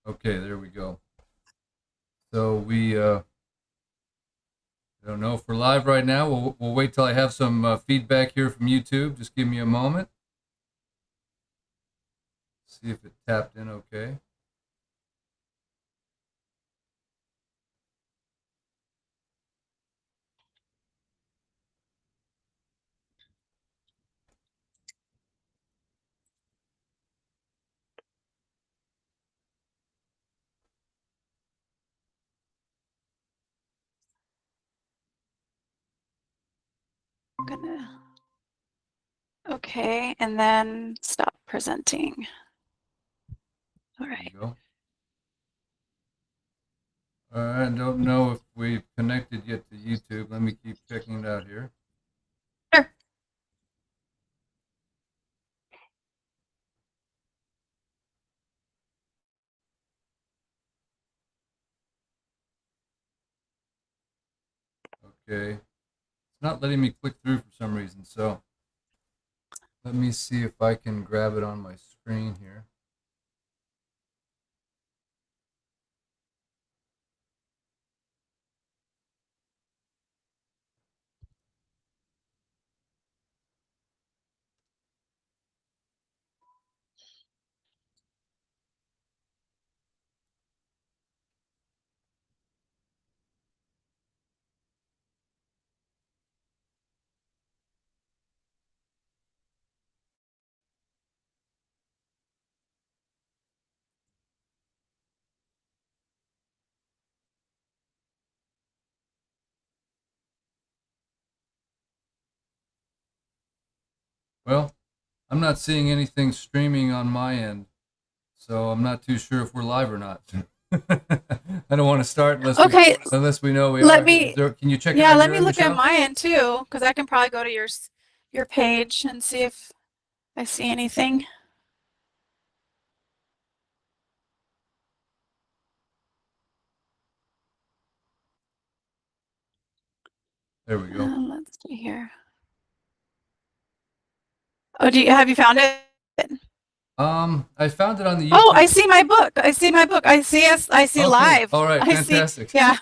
Okay, there we go. So we I don't know if we're live right now. We'll wait till I have some feedback here from YouTube. Just give me a moment. See if it tapped in okay. I'm gonna, okay, and then stop presenting. All There right. you go. I don't know if we've connected yet to YouTube. Let me keep checking it out here. Sure. Okay. It's not letting me click through for some reason. So let me see if I can grab it on my screen here. Well, I'm not seeing anything streaming on my end, so I'm not too sure if we're live or not. I don't want to start Okay, unless we know we let are. me, Can you check it yeah, on let your me end, look at Michelle? my end too, because I can probably go to your page and see if I see anything. There we go. Let's see here. Oh, have you found it? I found it on the Oh, YouTube. I see my book. I see my book. I see us. I see Okay, live. all right, I see. fantastic. Yeah.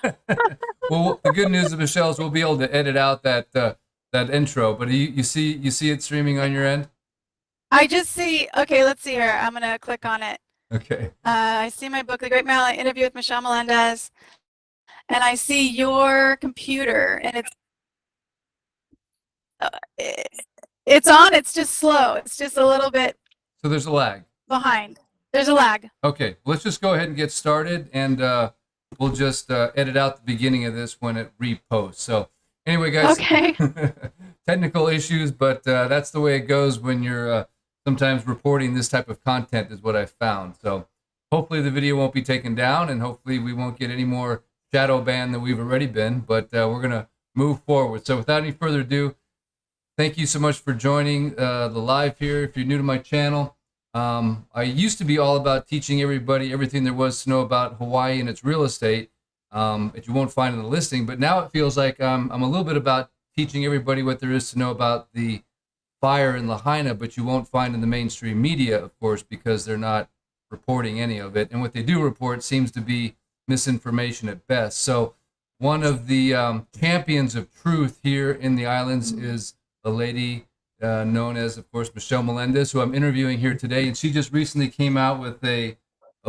Well, the good news of Michelle is we'll be able to edit out that intro. But you see it streaming on your end. I just see. Okay, let's see here. I'm gonna click on it. Okay. I see my book, The Great Maui Land Interview with Michelle Melendez, and I see your computer, and uh, it's on. It's just slow. It's just a little bit So there's a lag. behind. There's a lag. Okay, let's just go ahead and get started, and we'll just edit out the beginning of this when it reposts. So anyway, guys, Okay. technical issues, but that's the way it goes when you're sometimes reporting this type of content is what I found. So hopefully the video won't be taken down, and hopefully we won't get any more shadow ban than we've already been, but we're going to move forward. So without any further ado, thank you so much for joining the live here. If you're new to my channel, I used to be all about teaching everybody everything there was to know about Hawaii and its real estate that you won't find in the listing. But now it feels like I'm a little bit about teaching everybody what there is to know about the fire in Lahaina, but you won't find in the mainstream media, of course, because they're not reporting any of it. And what they do report seems to be misinformation at best. So one of the champions of truth here in the islands is a lady known as, of course, Michelle Melendez, who I'm interviewing here today. And she just recently came out with a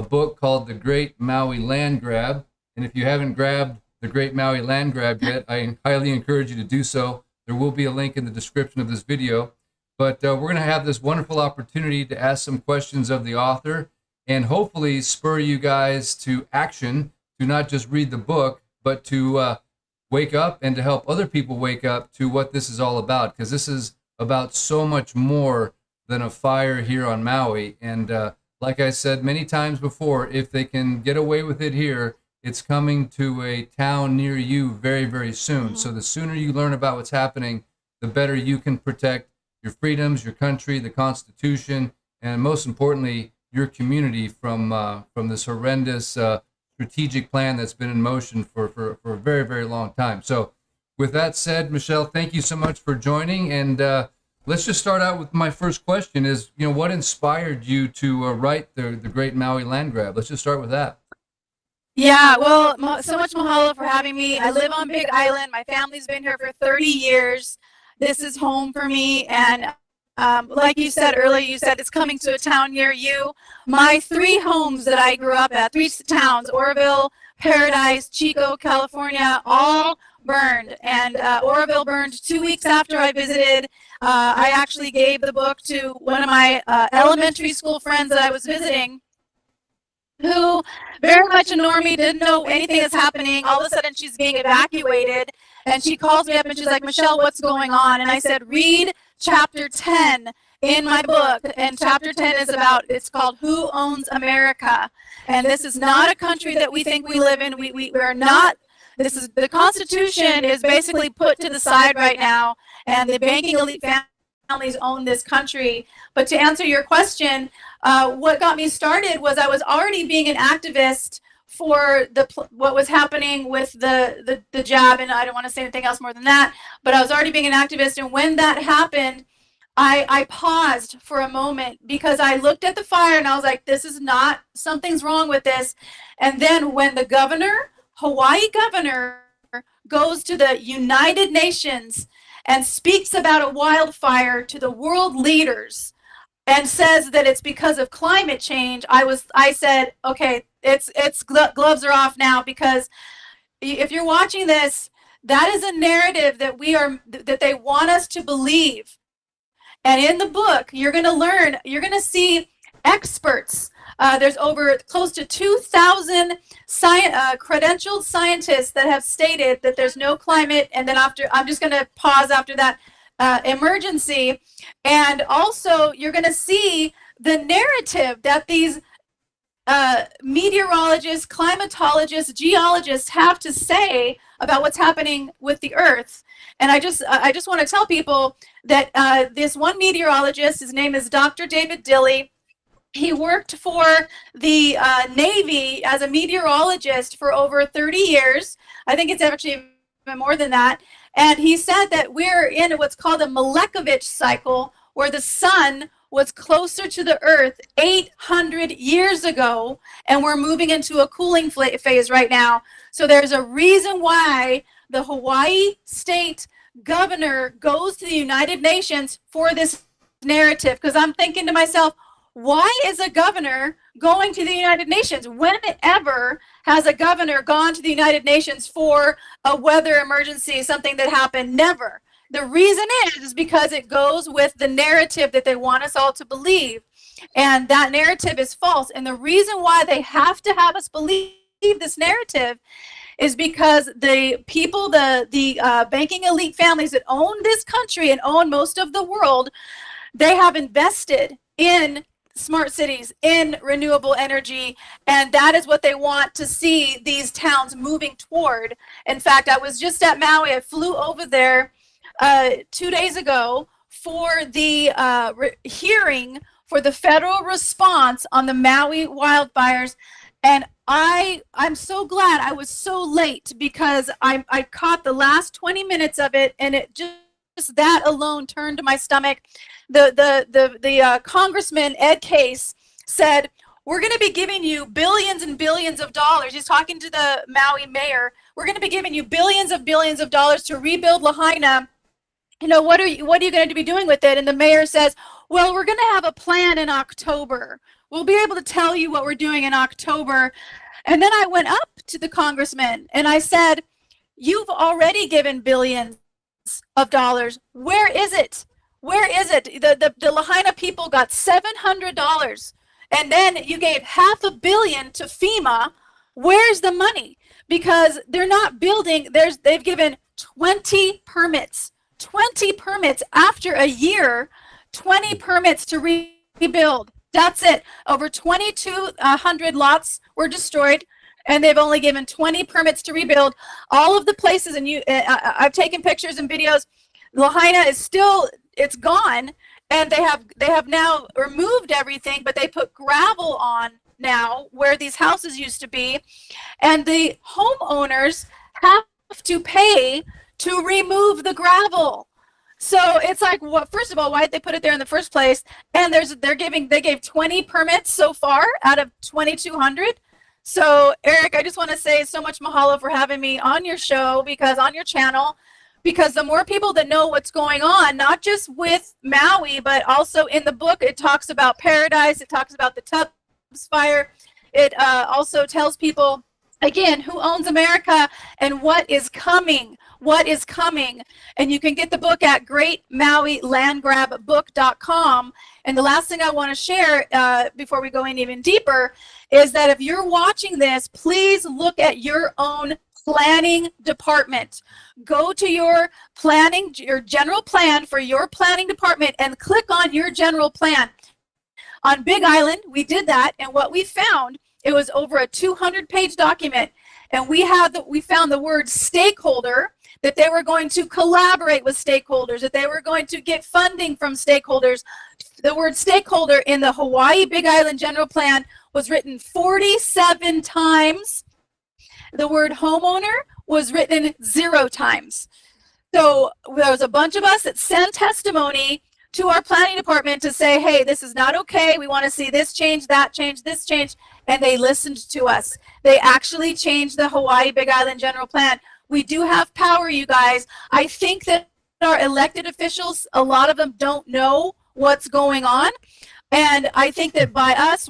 book called The Great Maui Land Grab. And if you haven't grabbed The Great Maui Land Grab yet, I highly encourage you to do so. There will be a link in the description of this video. But we're going to have this wonderful opportunity to ask some questions of the author and hopefully spur you guys to action, to not just read the book, but to wake up and to help other people wake up to what this is all about, because this is about so much more than a fire here on Maui. And like I said many times before, if they can get away with it here, it's coming to a town near you very, very soon. Mm-hmm. So the sooner you learn about what's happening, the better you can protect your freedoms, your country, the Constitution, and most importantly, your community from this horrendous strategic plan that's been in motion for a very, very long time. So with that said, Michelle, thank you so much for joining. And Let's just start out with my first question is, what inspired you to write the Great Maui Land Grab? Let's just start with that. Yeah, well, so much mahalo for having me. I live on Big Island. My family's been here for 30 years. This is home for me. And like you said earlier, you said it's coming to a town near you. My three homes that I grew up at, three towns, Oroville, Paradise, Chico, California, all burned. And Oroville burned 2 weeks after I visited. I actually gave the book to one of my elementary school friends that I was visiting, who very much a normie, didn't know anything that's happening. All of a sudden, she's being evacuated, and she calls me up and she's like, Michelle, what's going on? And I said, read chapter 10 in my book. And chapter 10 is about, it's called Who Owns America? And this is not a country that we think we live in. We are not. This is, the Constitution is basically put to the side right now, and the banking elite families own this country. But to answer your question, what got me started was I was already being an activist for what was happening with the jab, and I don't want to say anything else more than that, but I was already being an activist. And when that happened, I paused for a moment because I looked at the fire and I was like, this is not, something's wrong with this. And then when the Hawaii governor goes to the United Nations and speaks about a wildfire to the world leaders and says that it's because of climate change, I said, okay, it's gloves are off now, because if you're watching this, that is a narrative that they want us to believe. And in the book, you're going to see experts. There's over close to 2,000 credentialed scientists that have stated that there's no climate, and then I'm just going to pause after that, emergency. And also, you're going to see the narrative that these meteorologists, climatologists, geologists have to say about what's happening with the Earth. And I just want to tell people that this one meteorologist, his name is Dr. David Dilley. He worked for the Navy as a meteorologist for over 30 years. I think it's actually more than that. And he said that we're in what's called a Milankovitch cycle, where the sun was closer to the Earth 800 years ago, and we're moving into a cooling phase right now. So there's a reason why the Hawaii state governor goes to the United Nations for this narrative, because I'm thinking to myself, why is a governor going to the United Nations? When ever has a governor gone to the United Nations for a weather emergency, something that happened? Never. The reason is because it goes with the narrative that they want us all to believe. And that narrative is false. And the reason why they have to have us believe this narrative is because the people, the banking elite families that own this country and own most of the world, they have invested in smart cities, in renewable energy, and that is what they want to see these towns moving toward. In fact, I was just at Maui. I flew over there 2 days ago for the hearing for the federal response on the Maui wildfires, and I'm so glad I was so late, because I caught the last 20 minutes of it, and it just that alone turned my stomach. The Congressman Ed Case said, we're going to be giving you billions and billions of dollars. He's talking to the Maui mayor. We're going to be giving you billions of dollars to rebuild Lahaina. What are you going to be doing with it? And the mayor says, well, we're going to have a plan in October. We'll be able to tell you what we're doing in October. And then I went up to the congressman and I said, you've already given billions of dollars. Where is it? Where is it? The Lahaina people got $700, and then you gave $500 million to FEMA. Where's the money? Because they're not building. They've given 20 permits. 20 permits after a year. 20 permits to rebuild. That's it. Over 2,200 lots were destroyed, and they've only given 20 permits to rebuild. All of the places, and I've taken pictures and videos. Lahaina is still, it's gone, and they have now removed everything, but they put gravel on now where these houses used to be, and the homeowners have to pay to remove the gravel. So it's like, what? First of all, why did they put it there in the first place? And they gave 20 permits so far out of 2,200. So Eric, I just want to say so much mahalo for having me on your show, because on your channel, because the more people that know what's going on, not just with Maui, but also in the book, it talks about Paradise, it talks about the Tubbs fire. It also tells people, again, who owns America and what is coming. What is coming. And you can get the book at Great Maui Land Grab book.com. And the last thing I want to share before we go in even deeper is that if you're watching this, please look at your own planning department. Go to your planning, your general plan for your planning department, and click on your general plan. On Big Island, we did that, and what we found, it was over a 200-page document, and we found the word stakeholder, that they were going to collaborate with stakeholders, that they were going to get funding from stakeholders. The word stakeholder in the Hawaii Big Island General Plan was written 47 times. The word homeowner was written 0 times. So there was a bunch of us that sent testimony to our planning department to say, hey, this is not okay. We want to see this change, that change, this change. And they listened to us. They actually changed the Hawaii Big Island General Plan. We do have power, you guys. I think that our elected officials, a lot of them don't know what's going on. And I think that by us,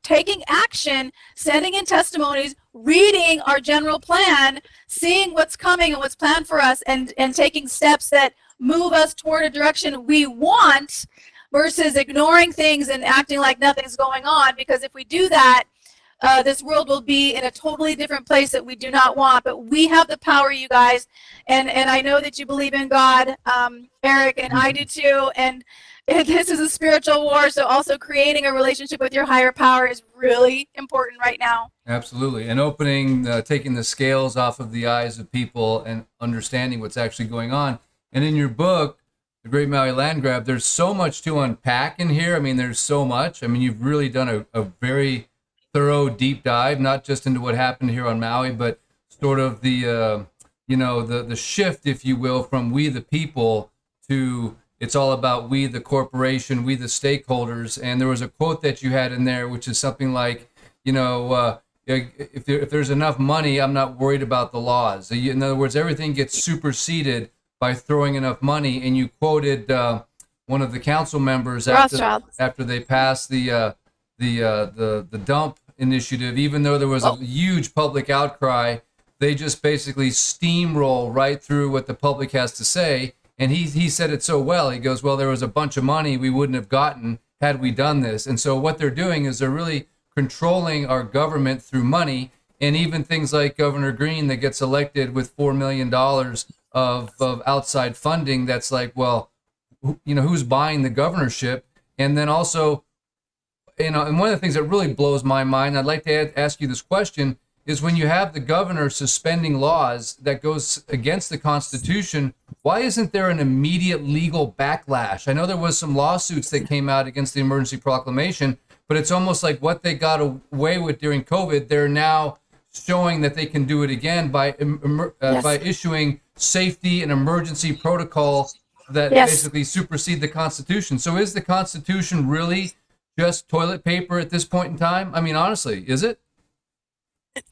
taking action, sending in testimonies, reading our general plan, seeing what's coming and what's planned for us, and taking steps that move us toward a direction we want, versus ignoring things and acting like nothing's going on. Because if we do that, this world will be in a totally different place that we do not want. But we have the power, you guys. And I know that you believe in God, Eric, and I do too. And this is a spiritual war, so also creating a relationship with your higher power is really important right now. Absolutely. And taking the scales off of the eyes of people and understanding what's actually going on. And in your book, The Great Maui Land Grab, there's so much to unpack in here. I mean, there's so much. I mean, you've really done a very thorough deep dive, not just into what happened here on Maui, but sort of the shift, if you will, from we the people to it's all about we the corporation, we the stakeholders. And there was a quote that you had in there, which is something like, if there's enough money, I'm not worried about the laws. In other words, everything gets superseded by throwing enough money. And you quoted one of the council members after they passed the dump initiative. Even though there was a huge public outcry, they just basically steamroll right through what the public has to say. And he said it so well. He goes, well, there was a bunch of money we wouldn't have gotten had we done this. And so what they're doing is they're really controlling our government through money. And even things like Governor Green that gets elected with $4 million of outside funding, that's like, well, who's buying the governorship? And then also, and one of the things that really blows my mind, I'd like to ask you this question, is when you have the governor suspending laws that goes against the Constitution, why isn't there an immediate legal backlash? I know there was some lawsuits that came out against the emergency proclamation, but it's almost like what they got away with during COVID, they're now showing that they can do it again by issuing safety and emergency protocol that basically supersede the Constitution. So is the Constitution really just toilet paper at this point in time? I mean, honestly, is it?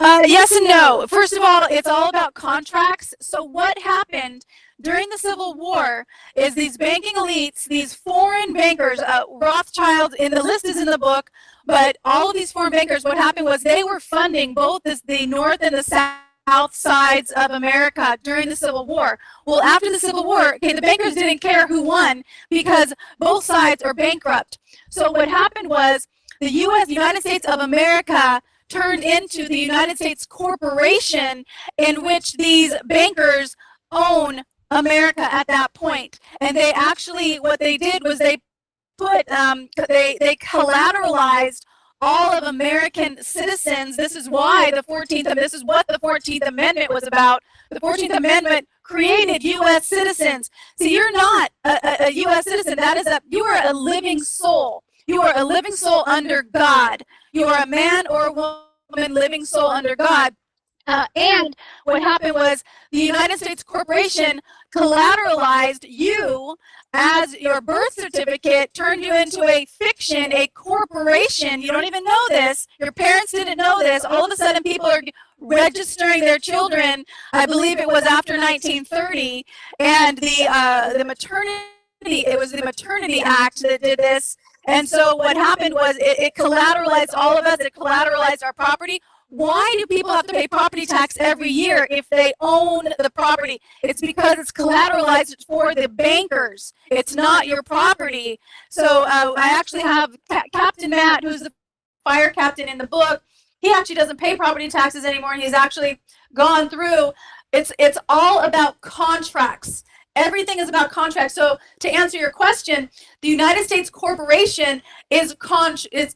Yes and no. First of all, it's all about contracts. So what happened during the Civil War is these banking elites, these foreign bankers, Rothschild, and the list is in the book, but all of these foreign bankers, what happened was they were funding both the North and the South sides of America during the Civil War. Well, after the Civil War, the bankers didn't care who won because both sides are bankrupt. So what happened was the United States of America turned into the United States corporation, in which these bankers own America at that point. And they actually, what they did was they put, they collateralized all of American citizens. This is why this is what the 14th Amendment was about. The 14th Amendment created U.S. citizens. See, you're not a U.S. citizen. You are a living soul. You are a living soul under God. You are a man or a woman living soul under God. And what happened was the United States corporation collateralized you as your birth certificate, turned you into a fiction, a corporation. You don't even know this. Your parents didn't know this. All of a sudden, people are registering their children. I believe it was after 1930, and the maternity. It was the Maternity Act that did this. And so what happened was it collateralized all of us. It collateralized our property. Why do people have to pay property tax every year if they own the property? It's because it's collateralized for the bankers. It's not your property. So I actually have Captain Matt, who's the fire captain in the book. He actually doesn't pay property taxes anymore. He's actually gone through. It's all about contracts. Everything is about contracts. So to answer your question, the United States corporation is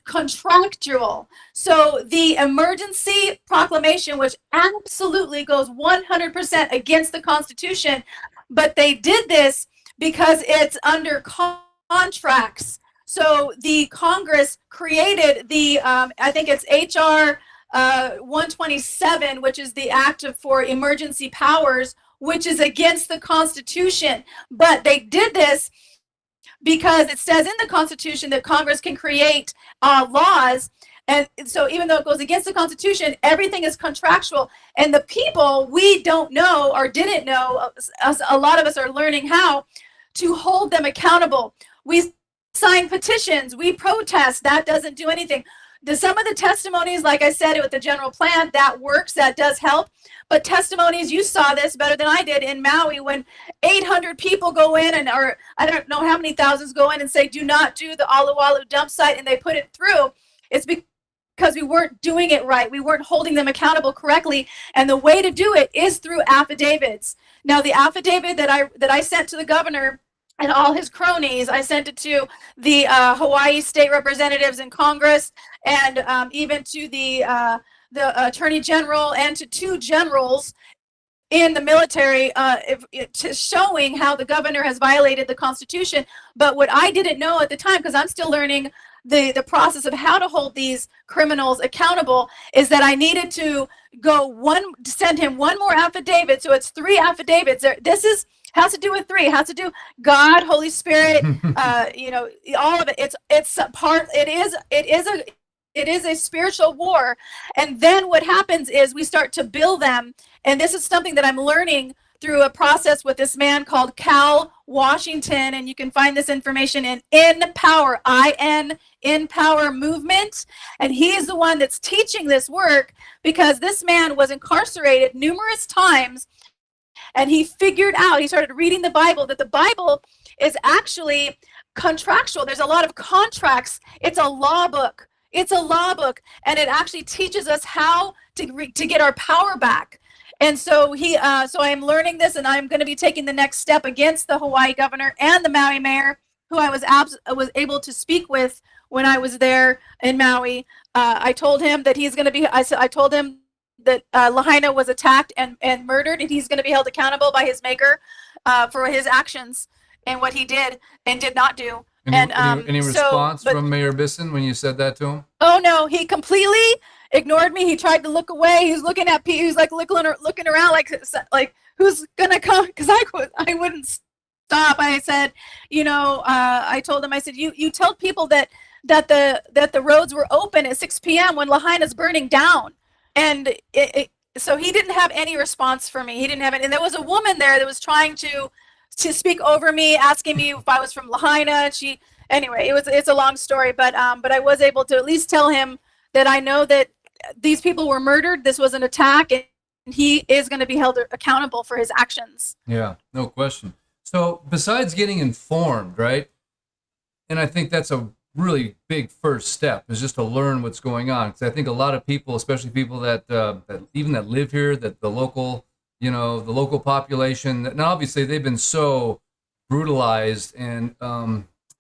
contractual. So the emergency proclamation, which absolutely goes 100% against the Constitution, but they did this because it's under contracts. So the Congress created the, I think it's HR 127, which is the Act for Emergency Powers, which is against the Constitution. But they did this because it says in the Constitution that Congress can create laws. And so even though it goes against the Constitution, everything is contractual. And the people, we don't know or didn't know, a lot of us are learning how to hold them accountable. We sign petitions, we protest, that doesn't do anything. Some of the testimonies, like I said, with the general plan, that works, that does help. But testimonies, you saw this better than I did in Maui when 800 people go in and, or I don't know how many thousands go in and say, do not do the Alualu dump site, and they put it through. It's because we weren't doing it right. We weren't holding them accountable correctly. And the way to do it is through affidavits. Now, the affidavit that I sent to the governor and all his cronies, I sent it to the Hawaii state representatives in Congress, and even to the Attorney General and to 2 generals in the military, showing how the governor has violated the Constitution. But what I didn't know at the time, because I'm still learning the process of how to hold these criminals accountable, is that I needed to send him one more affidavit. So it's 3 affidavits. This has to do with 3. Has to do God, Holy Spirit, all of it. It's a part. It is a spiritual war. And then what happens is we start to build them. And this is something that I'm learning through a process with this man called Cal Washington. And you can find this information in Power, in Power Movement. And he is the one that's teaching this work, because this man was incarcerated numerous times. And he figured out, he started reading the Bible, that the Bible is actually contractual. There's a lot of contracts. It's a law book. It's a law book, and it actually teaches us how to get our power back. And so so I'm learning this, and I'm going to be taking the next step against the Hawaii governor and the Maui mayor, who I was able to speak with when I was there in Maui. I told him that he's going to be. I told him that Lahaina was attacked and murdered, and he's going to be held accountable by his maker for his actions and what he did and did not do. Any response from Mayor Bisson when you said that to him? Oh no, he completely ignored me. He tried to look away. He was looking at me. He was like looking around like who's gonna come? Because I wouldn't stop. I said, I told him, I said, you tell people that the roads were open at 6 p.m. when Lahaina's burning down. And so he didn't have any response for me. He didn't have it. And there was a woman there that was trying to speak over me, asking me if I was from Lahaina. Anyway, it's a long story, but I was able to at least tell him that I know that these people were murdered. This was an attack, and he is going to be held accountable for his actions. Yeah, no question. So besides getting informed, right? And I think that's a really big first step, is just to learn what's going on. Because I think a lot of people, especially people that live here, that the local population, and obviously they've been so brutalized and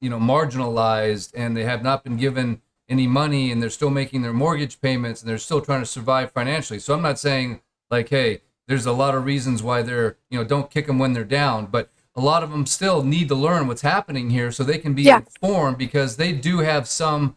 marginalized, and they have not been given any money, and they're still making their mortgage payments, and they're still trying to survive financially. So I'm not saying like, hey, there's a lot of reasons why they're, don't kick them when they're down, but a lot of them still need to learn what's happening here so they can be informed, because they do have some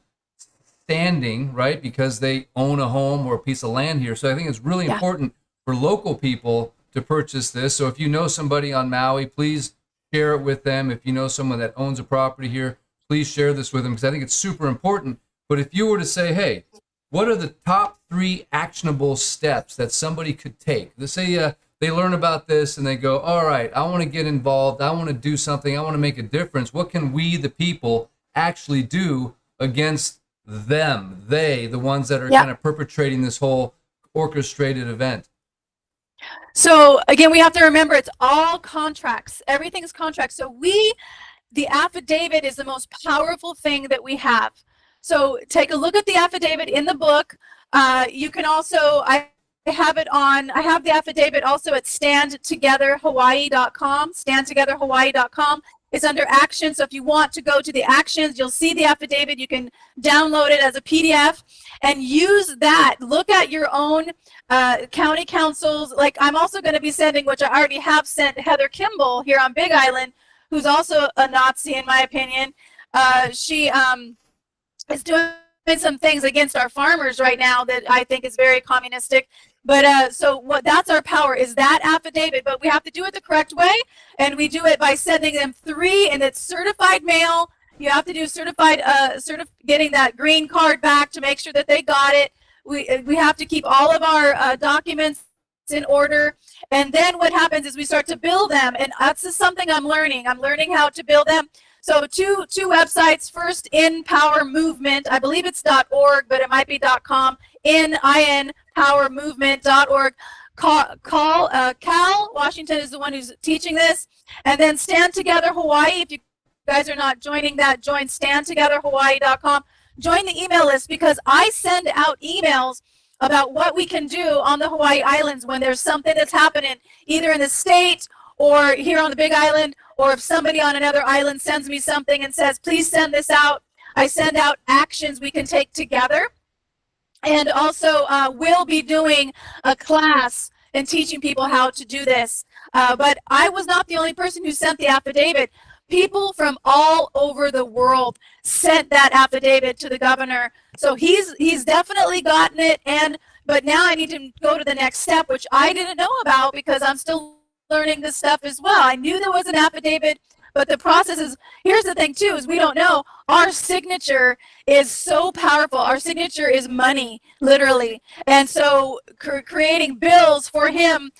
standing, right? Because they own a home or a piece of land here. So I think it's really important for local people to purchase this. So if you know somebody on Maui, please share it with them. If you know someone that owns a property here, please share this with them, because I think it's super important. But if you were to say, hey, what are the top 3 actionable steps that somebody could take? Let's say they learn about this and they go, all right, I want to get involved. I want to do something. I want to make a difference. What can we, the people, actually do against them, the ones that are kind of perpetrating this whole orchestrated event? So again, we have to remember it's all contracts. Everything's contracts. So the affidavit is the most powerful thing that we have. So take a look at the affidavit in the book. You can also, I have the affidavit also at standtogetherhawaii.com, standtogetherhawaii.com. It's under action. So if you want to go to the actions, you'll see the affidavit. You can download it as a PDF and use that. Look at your own county councils. Like I'm also going to be sending, which I already have sent, Heather Kimball here on Big Island, who's also a Nazi in my opinion. She is doing some things against our farmers right now that I think is very communistic. But so that's our power, is that affidavit. But we have to do it the correct way, and we do it by sending them 3, and it's certified mail. You have to do certified, getting that green card back to make sure that they got it. We have to keep all of our documents in order, and then what happens is we start to build them, and that's just something I'm learning. I'm learning how to build them. So two websites. First, In Power Movement. I believe it's .org, but it might be .com. InPowerMovement.org. Cal Washington is the one who's teaching this. And then Stand Together Hawaii. If you guys are not joining that, join standtogetherhawaii.com. Join the email list, because I send out emails about what we can do on the Hawaii Islands when there's something that's happening, either in the state or here on the Big Island, or if somebody on another island sends me something and says, please send this out. I send out actions we can take together. And also we'll be doing a class and teaching people how to do this. But I was not the only person who sent the affidavit. People from all over the world sent that affidavit to the governor. So he's definitely gotten it. But now I need to go to the next step, which I didn't know about because I'm still learning this stuff as well. I knew there was an affidavit, but the process is, here's the thing too, is we don't know. Our signature is so powerful. Our signature is money, literally. And so creating bills for him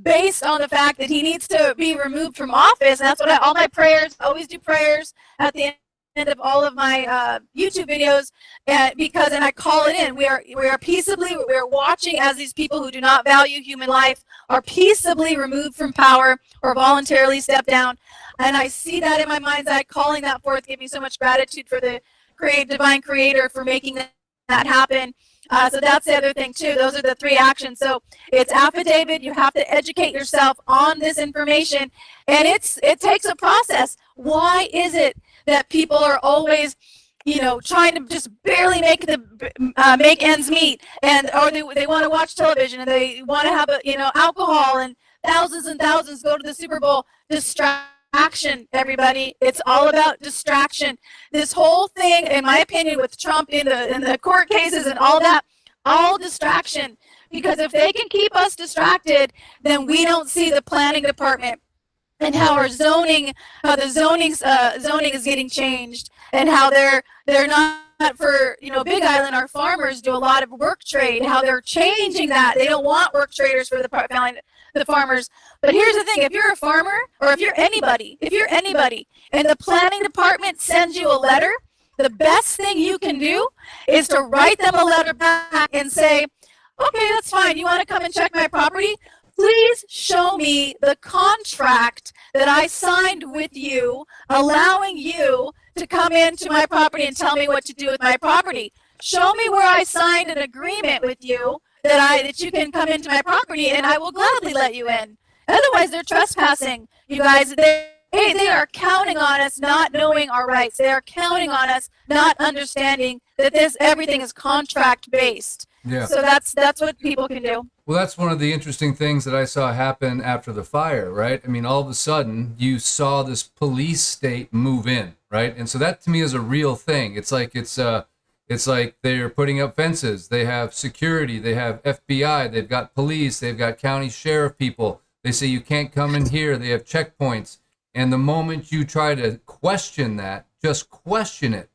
based on the fact that he needs to be removed from office. And that's what all my prayers, I always do prayers at the end of all of my YouTube videos, and I call it in. We are peaceably, we are watching as these people who do not value human life are peaceably removed from power or voluntarily step down. And I see that in my mind's eye, calling that forth, giving so much gratitude for the divine creator for making that happen. So that's the other thing too. Those are the 3 actions. So it's affidavit. You have to educate yourself on this information, and it takes a process. Why is it that people are always, trying to just barely make ends meet, or they want to watch television and they want to have alcohol, and thousands go to the Super Bowl? Distraction, everybody. It's all about distraction. This whole thing, in my opinion, with Trump in the court cases and all that, all distraction. Because if they can keep us distracted, then we don't see the planning department and how our zoning is getting changed, and how they're not for Big Island. Our farmers do a lot of work trade. How they're changing that. They don't want work traders for the farmers. But here's the thing: if you're a farmer, or if you're anybody, and the planning department sends you a letter, the best thing you can do is to write them a letter back and say, okay, that's fine. You want to come and check my property? Please show me the contract that I signed with you, allowing you to come into my property and tell me what to do with my property. Show me where I signed an agreement with you that you can come into my property, and I will gladly let you in. Otherwise, they're trespassing. You guys, they are counting on us not knowing our rights. They are counting on us not understanding that everything is contract based. Yeah. So that's what people can do. Well, that's one of the interesting things that I saw happen after the fire, right? I mean, all of a sudden you saw this police state move in, right? And so that to me is a real thing. It's like they're putting up fences. They have security. They have FBI. They've got police. They've got county sheriff people. They say you can't come in here. They have checkpoints. And the moment you try to question that, just question it,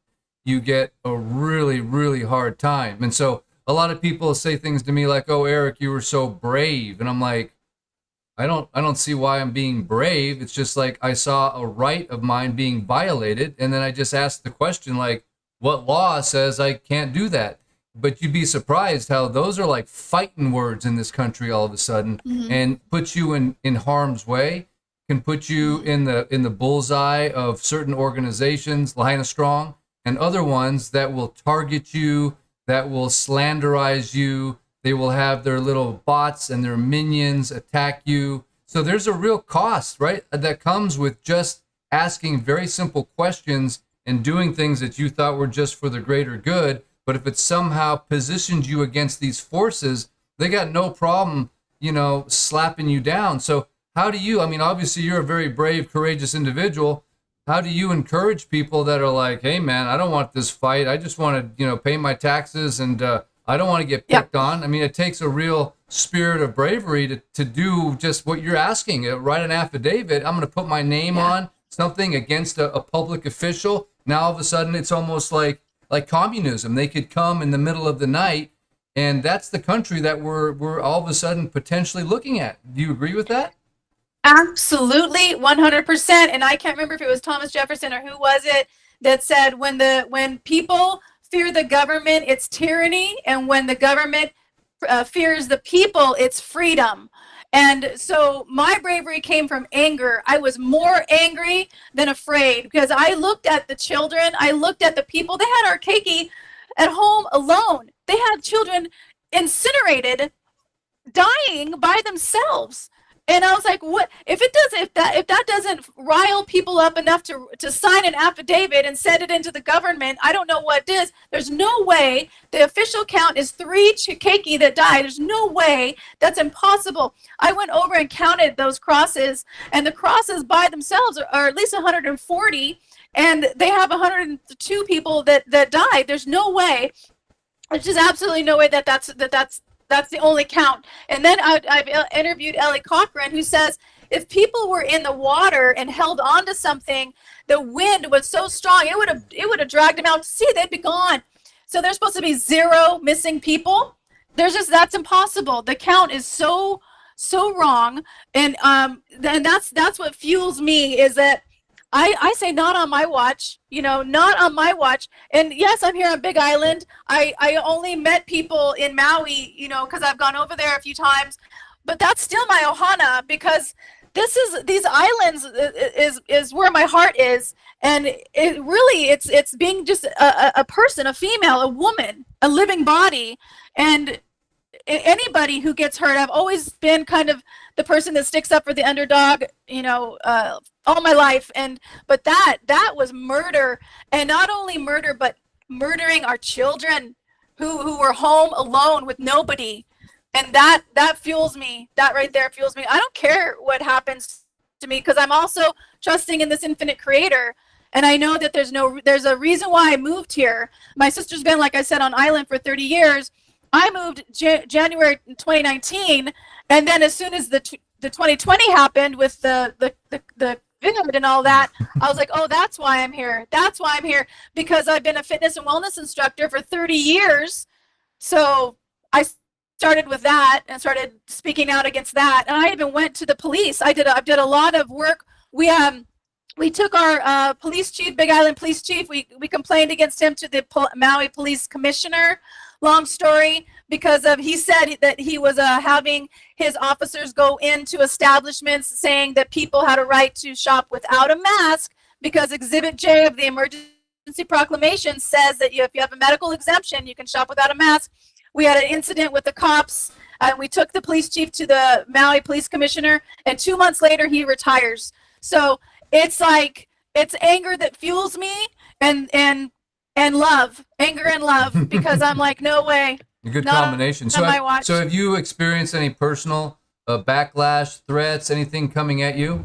you get a really, really hard time. And so a lot of people say things to me like, "Oh, Eric, you were so brave." And I'm like, I don't see why I'm being brave. It's just like I saw a right of mine being violated, and then I just asked the question like, what law says I can't do that? But you'd be surprised how those are like fighting words in this country all of a sudden, and put you in harm's way, can put you in the bullseye of certain organizations, Lahaina Strong, and other ones that will target you, that will slanderize you. They will have their little bots and their minions attack you. So there's a real cost, right, that comes with just asking very simple questions and doing things that you thought were just for the greater good. But if it somehow positions you against these forces, they got no problem, slapping you down. So how do you, I mean, obviously you're a very brave, courageous individual. How do you encourage people that are like, "Hey man, I don't want this fight. I just want to, pay my taxes, and I don't want to get picked on." I mean, it takes a real spirit of bravery to do just what you're asking. Write an affidavit. I'm going to put my name on something against a public official. Now all of a sudden it's almost like communism. They could come in the middle of the night, and that's the country that we're all of a sudden potentially looking at. Do you agree with that? Absolutely, 100%. And I can't remember if it was Thomas Jefferson or who was it that said, when people fear the government, it's tyranny, and when the government fears the people, it's freedom. And so my bravery came from anger. I was more angry than afraid, because I looked at the children, I looked at the people. They had our keiki at home alone. They had children incinerated, dying by themselves. And I was like, what if that doesn't rile people up enough to sign an affidavit and send it into the government? I don't know what does. There's no way. The official count is 3 keiki that died. There's no way. That's impossible. I went over and counted those crosses, and the crosses by themselves are at least 140, and they have 102 people that died. There's no way. There's just absolutely no way that's the only count. And then I've interviewed Ellie Cochran, who says if people were in the water and held on to something, the wind was so strong, it would have dragged them out to sea. They'd be gone. So there's supposed to be 0 missing people. That's impossible. The count is so wrong. And that's what fuels me, is that I say not on my watch, not on my watch. And yes, I'm here on Big Island. I only met people in Maui, because I've gone over there a few times, but that's still my ohana, because these islands is where my heart is. And it really, it's being just a person, a female, a woman, a living body. And anybody who gets hurt, I've always been kind of the person that sticks up for the underdog, all my life. But that was murder, and not only murder, but murdering our children who were home alone with nobody. And that fuels me. That right there fuels me. I don't care what happens to me, because I'm also trusting in this infinite creator. And I know that there's a reason why I moved here. My sister's been, like I said, on island for 30 years. I moved January 2019, and then as soon as the 2020 happened with the COVID and all that, I was like, oh, that's why I'm here. That's why I'm here, because I've been a fitness and wellness instructor for 30 years. So I started with that and started speaking out against that. And I even went to the police. I did a lot of work. We took our police chief, Big Island police chief. We complained against him to the Maui police commissioner. Long story, because he said that he was having his officers go into establishments saying that people had a right to shop without a mask, because Exhibit J of the emergency proclamation says that if you have a medical exemption, you can shop without a mask. We had an incident with the cops, and we took the police chief to the Maui police commissioner, and 2 months later he retires. So it's anger that fuels me, and love, anger and love, because I'm like, no way. A good combination. So have you experienced any personal backlash, threats, anything coming at you?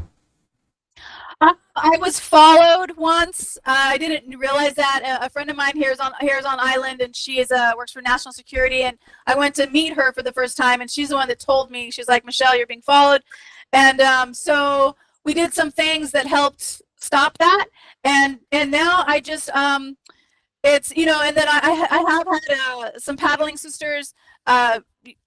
I was followed once. I didn't realize that. A friend of mine here is on island, and she works for national security. And I went to meet her for the first time, and she's the one that told me. She's like, Michelle, you're being followed. And so we did some things that helped stop that. And now I just it's, and then I have had some paddling sisters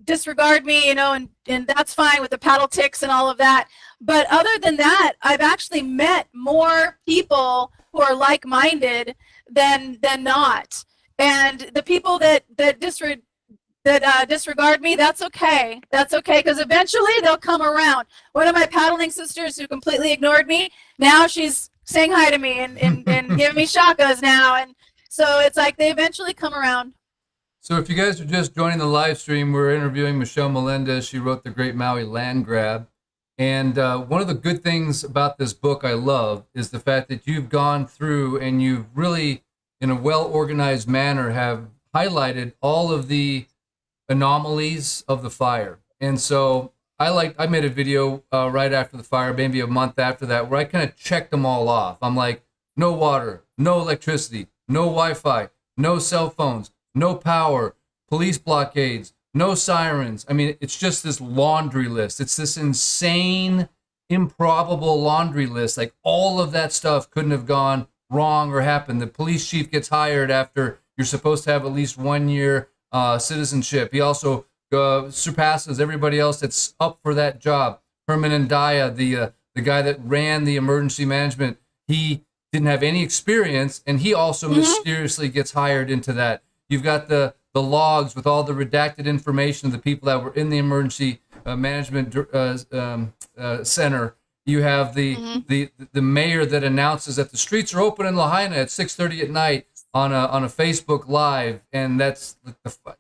disregard me, and that's fine with the paddle ticks and all of that. But other than that, I've actually met more people who are like-minded than not. And the people that disregard me, that's okay. That's okay, because eventually they'll come around. One of my paddling sisters who completely ignored me, now she's saying hi to me and giving me shakas now. And so it's like they eventually come around. So if you guys are just joining the live stream, we're interviewing Michelle Melendez. She wrote The Great Maui Land Grab. And one of the good things about this book I love is the fact that you've gone through and you've really, in a well-organized manner, have highlighted all of the anomalies of the fire. And so I made a video right after the fire, maybe a month after that, where I kind of checked them all off. I'm like, no water, no electricity, no Wi-Fi, no cell phones, no power, police blockades, no sirens. I mean, it's just this laundry list. It's this insane, improbable laundry list. Like, all of that stuff couldn't have gone wrong or happened. The police chief gets hired after you're supposed to have at least 1 year citizenship. He also surpasses everybody else that's up for that job. Herman Andaya, the guy that ran the emergency management, he didn't have any experience, and he also mysteriously gets hired into that. You've got the logs with all the redacted information of the people that were in the emergency management center. You have the mayor that announces that the streets are open in Lahaina at 6:30 at night on a Facebook Live, and that's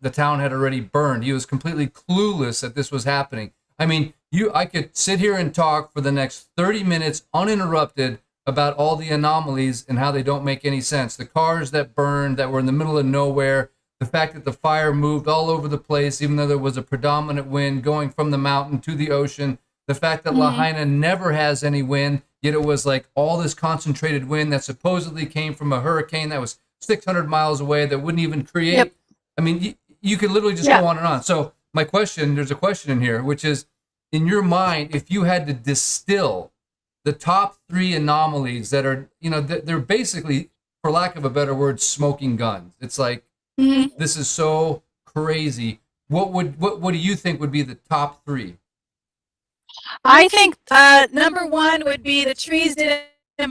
the town had already burned. He was completely clueless that this was happening. I mean, I could sit here and talk for the next 30 minutes uninterrupted about all the anomalies and how they don't make any sense. The cars that burned, that were in the middle of nowhere, the fact that the fire moved all over the place, even though there was a predominant wind going from the mountain to the ocean, the fact that Lahaina never has any wind, yet it was like all this concentrated wind that supposedly came from a hurricane that was 600 miles away that wouldn't even create. Yep. I mean, you could literally just go on and on. So my question, there's a question in here, which is, in your mind, if you had to distill the top 3 anomalies that are, they're basically, for lack of a better word, smoking guns. It's like, this is so crazy. What do you think would be the top 3? I think number 1 would be the trees didn't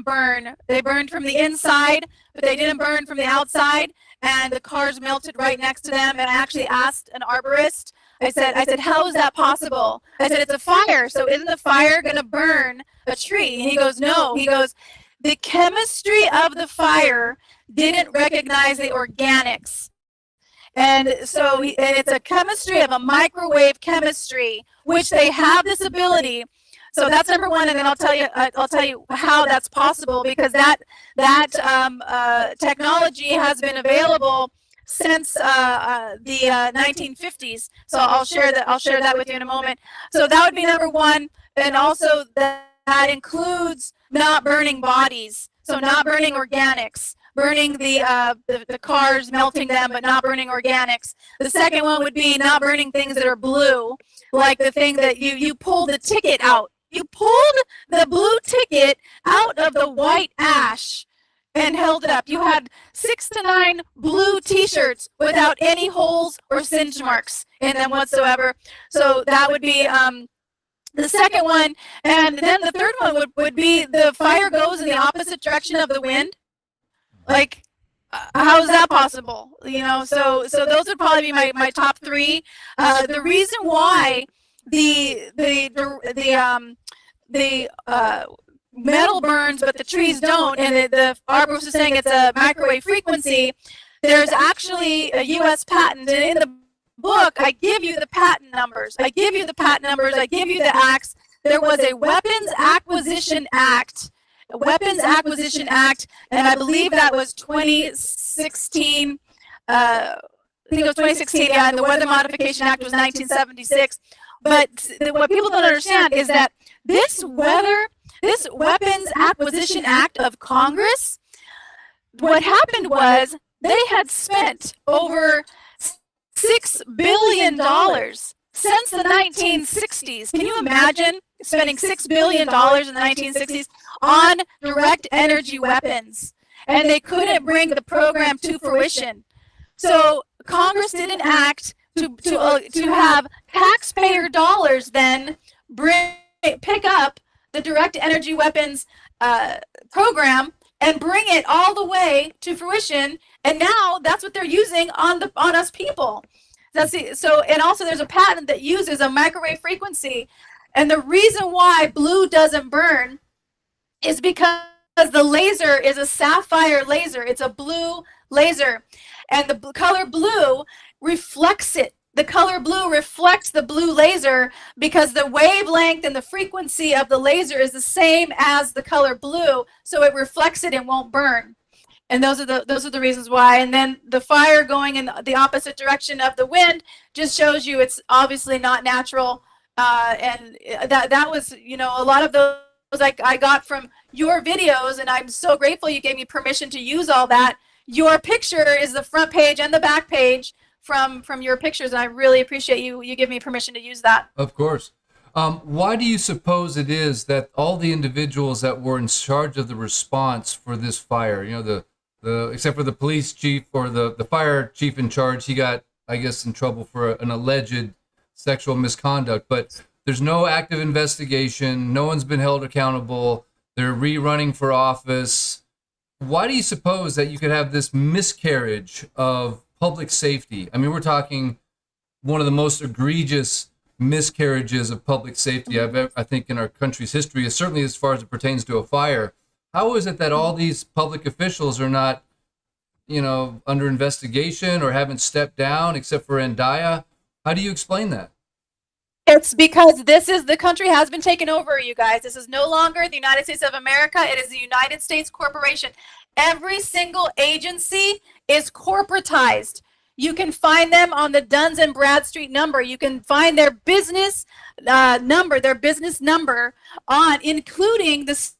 burn. They burned from the inside, but they didn't burn from the outside, and the cars melted right next to them. And I actually asked an arborist, I said, how is that possible? I said, it's a fire, so isn't the fire going to burn a tree? And he goes, no. He goes, the chemistry of the fire didn't recognize the organics. And so it's a chemistry of a microwave chemistry, which they have this ability. So that's number 1, and then I'll tell you how that's possible, because that technology has been available since the 1950s. So I'll share that with you in a moment. So that would be number 1, and also that includes not burning bodies. So not burning organics, burning the cars, melting them, but not burning organics. The second one would be not burning things that are blue, like the thing that you pulled the ticket out. You pulled the blue ticket out of the white ash and held it up. You had 6 to 9 blue t-shirts without any holes or singe marks in them whatsoever. So that would be the second one. And then the third one would be the fire goes in the opposite direction of the wind. Like, how is that possible? So those would probably be my top 3. The reason why the metal burns but the trees don't, and the arborist is saying it's a microwave frequency, there's actually a U.S. patent, and in the book I give you the patent numbers. I give you the acts. There was a Weapons Acquisition Act, and I believe that was 2016. I think it was 2016, yeah, and the Weather Modification Act was 1976. But what people don't understand is that this Weapons Acquisition Act of Congress, what happened was they had spent over $6 billion since the 1960s. Can you imagine spending $6 billion in the 1960s on direct energy weapons, and they couldn't bring the program to fruition. So Congress did an act to have taxpayer dollars then pick up the direct energy weapons program and bring it all the way to fruition. And now that's what they're using on us people. And also there's a patent that uses a microwave frequency. And the reason why blue doesn't burn is because the laser is a sapphire laser. It's a blue laser. And the color blue reflects it. The color blue reflects the blue laser because the wavelength and the frequency of the laser is the same as the color blue, so it reflects it and won't burn. And those are the reasons why. And then the fire going in the opposite direction of the wind just shows you it's obviously not natural. And that was, a lot of those I got from your videos, and I'm so grateful you gave me permission to use all that. Your picture is the front page and the back page from your pictures, and I really appreciate you give me permission to use that. Of course. Why do you suppose it is that all the individuals that were in charge of the response for this fire, except for the police chief or the fire chief in charge, he got, I guess, in trouble for an alleged sexual misconduct, but there's no active investigation, no one's been held accountable, they're rerunning for office. Why do you suppose that you could have this miscarriage of public safety? I mean, we're talking one of the most egregious miscarriages of public safety I think in our country's history, certainly as far as it pertains to a fire. How is it that all these public officials are not, under investigation or haven't stepped down except for Andaya? How do you explain that? It's because the country has been taken over, you guys. This is no longer the United States of America. It is the United States corporation. Every single agency is corporatized. You can find them on the Duns and Bradstreet number. You can find their business number on, including the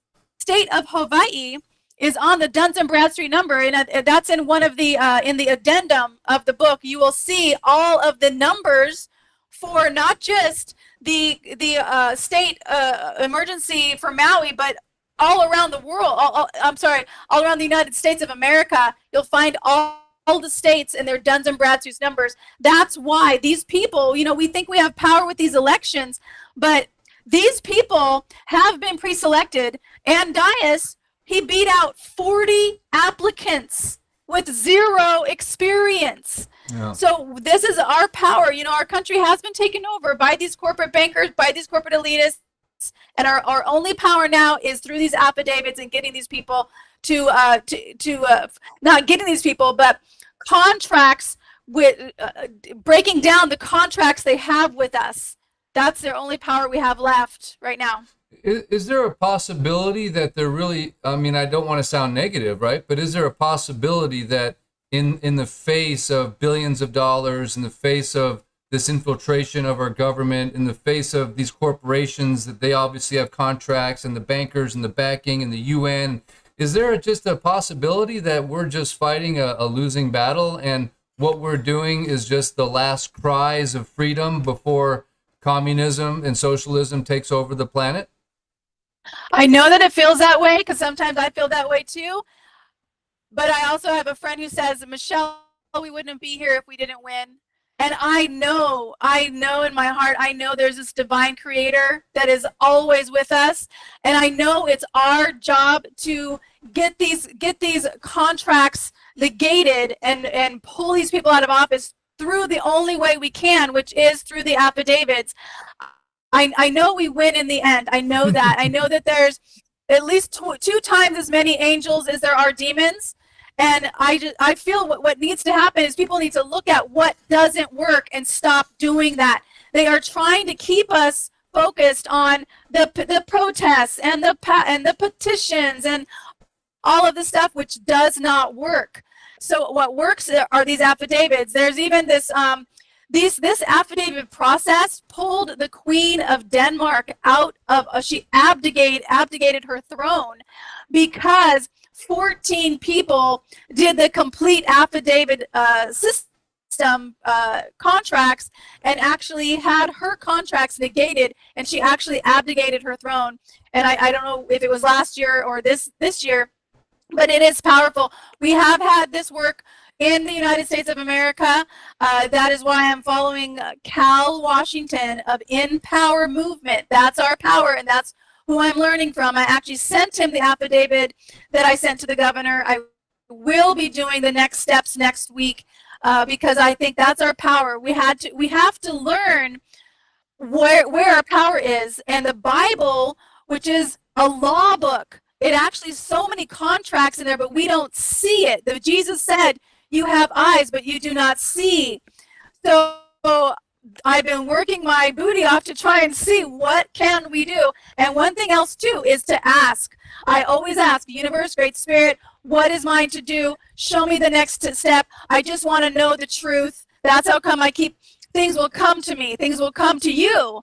state of Hawaii is on the Duns and Bradstreet number, and that's in one of the in the addendum of the book. You will see all of the numbers for not just the state emergency for Maui, but all around the world. All around the United States of America. You'll find all the states and their Duns and Bradstreet's numbers. That's why these people, we think we have power with these elections, but these people have been pre-selected. And Dias, he beat out 40 applicants with zero experience. Yeah. So this is our power. Our country has been taken over by these corporate bankers, by these corporate elitists, and our only power now is through these affidavits and getting these people to not getting these people, but contracts with breaking down the contracts they have with us. That's their only power we have left right now. Is there a possibility that they're really, I don't want to sound negative, right? But is there a possibility that in the face of billions of dollars, in the face of this infiltration of our government, in the face of these corporations that they obviously have contracts and the bankers and the backing and the UN, is there just a possibility that we're just fighting a losing battle and what we're doing is just the last cries of freedom before communism and socialism takes over the planet? I know that it feels that way because sometimes I feel that way too. But I also have a friend who says, Michelle, we wouldn't be here if we didn't win. And I know in my heart, I know there's this divine creator that is always with us. And I know it's our job to get these contracts negated and pull these people out of office through the only way we can, which is through the affidavits. I know we win in the end. I know that. I know that there's at least two times as many angels as there are demons. And I feel what needs to happen is people need to look at what doesn't work and stop doing that. They are trying to keep us focused on the protests and the petitions and all of the stuff which does not work. So what works are these affidavits. There's even this this affidavit process pulled the Queen of Denmark out of she abdicated her throne because 14 people did the complete affidavit system. contracts and actually had her contracts negated, and she actually abdicated her throne. And I don't know if it was last year or this year, but it is powerful. We have had this work in the United States of America. That is why I'm following Cal Washington of In Power Movement. That's our power, and that's who I'm learning from. I actually sent him the affidavit that I sent to the governor. I will be doing the next steps next week because I think that's our power. We have to learn where our power is, and the Bible, which is a law book. It actually so many contracts in there, but we don't see it. Jesus said, "You have eyes, but you do not see." So I've been working my booty off to try and see what can we do. And one thing else too is to ask. I always ask, universe, great spirit, what is mine to do? Show me the next step. I just want to know the truth. That's how come I keep, things will come to me. Things will come to you.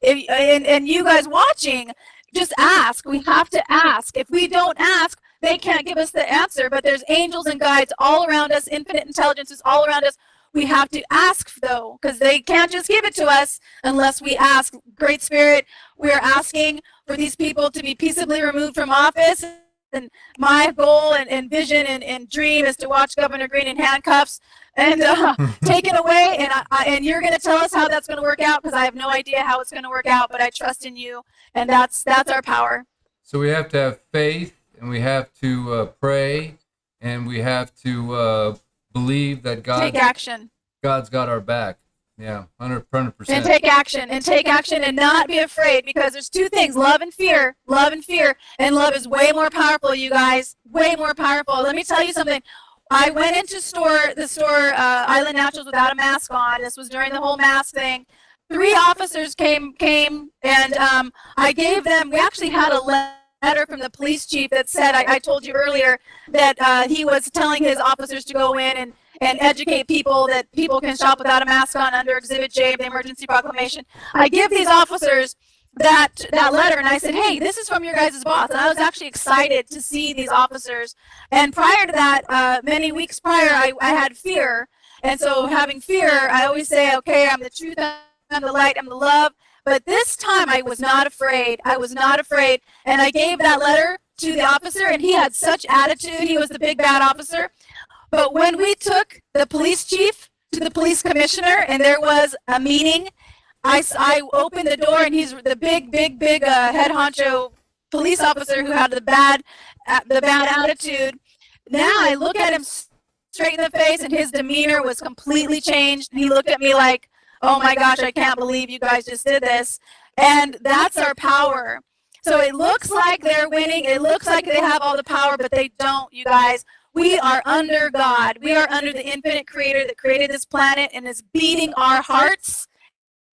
And you guys watching, just ask. We have to ask. If we don't ask, they can't give us the answer. But there's angels and guides all around us. Infinite intelligence is all around us. We have to ask, though, because they can't just give it to us unless we ask. Great Spirit, we are asking for these people to be peaceably removed from office. And my goal and vision and dream is to watch Governor Green in handcuffs and taken away. And you're going to tell us how that's going to work out, because I have no idea how it's going to work out, but I trust in you, and that's our power. So we have to have faith, and we have to pray, and we have to believe that take action. God's got our back. Yeah, 100%. And take action and not be afraid, because there's two things, love and fear. And love is way more powerful, you guys, way more powerful. Let me tell you something. I went into the store Island Naturals without a mask on. This was during the whole mask thing. 3 officers came and I gave them, we actually had a letter from the police chief that said, I told you earlier that he was telling his officers to go in and educate people that people can shop without a mask on under Exhibit J of the emergency proclamation. I give these officers that letter, and I said, hey, this is from your guys' boss. And I was actually excited to see these officers. And prior to that, many weeks prior, I had fear. And so having fear, I always say, okay, I'm the truth, I'm the light, I'm the love. But this time I was not afraid. And I gave that letter to the officer, and he had such attitude. He was the big bad officer. But when we took the police chief to the police commissioner and there was a meeting, I opened the door, and he's the big head honcho police officer who had the bad attitude. Now I look at him straight in the face, and his demeanor was completely changed. He looked at me like, oh my gosh, I can't believe you guys just did this. And that's our power. So it looks like they're winning. It looks like they have all the power, but they don't, you guys. We are under God. We are under the infinite creator that created this planet and is beating our hearts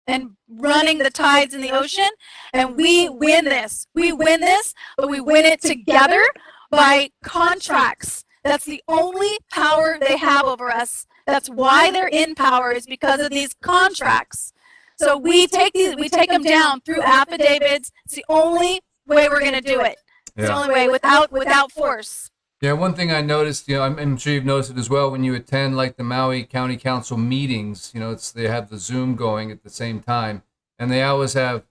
and running the tides in the ocean. And we win this. But we win it together by contracts. That's the only power they have over us. That's why they're in power, is because of these contracts. So we take them down through affidavits. It's the only way we're going to do it. It's the only way, without force. Yeah, one thing I noticed, I'm sure you've noticed it as well, when you attend like the Maui County Council meetings, they have the Zoom going at the same time, and they always have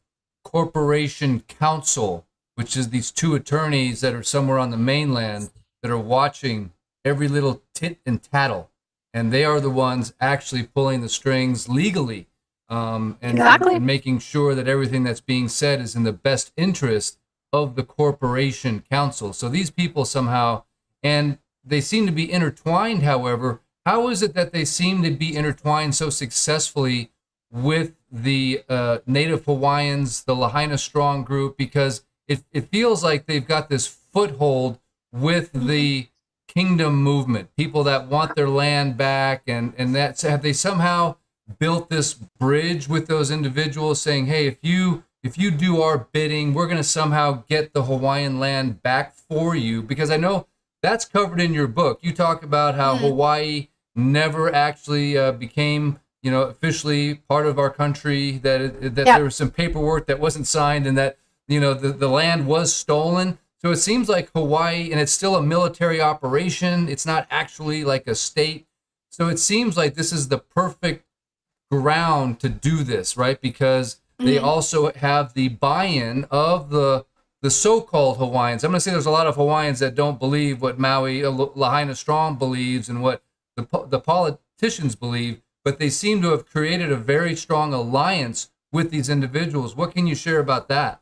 Corporation Counsel, which is these 2 attorneys that are somewhere on the mainland that are watching every little tit and tattle, and they are the ones actually pulling the strings legally, and making sure that everything that's being said is in the best interest of the Corporation Council. So these people somehow, and they seem to be intertwined, however. How is it that they seem to be intertwined so successfully with the Native Hawaiians, the Lahaina Strong group? Because it feels like they've got this foothold with the kingdom movement, people that want their land back, and that's, have they somehow built this bridge with those individuals saying, hey, if you do our bidding, we're going to somehow get the Hawaiian land back for you? Because I know that's covered in your book. You talk about how Hawaii never actually became, officially part of our country, that there was some paperwork that wasn't signed, and that, the land was stolen. So it seems like Hawaii, and it's still a military operation. It's not actually like a state. So it seems like this is the perfect ground to do this, right? Because they also have the buy-in of the so-called Hawaiians. I'm going to say there's a lot of Hawaiians that don't believe what Maui Lahaina Strong believes and what the politicians believe, but they seem to have created a very strong alliance with these individuals. What can you share about that?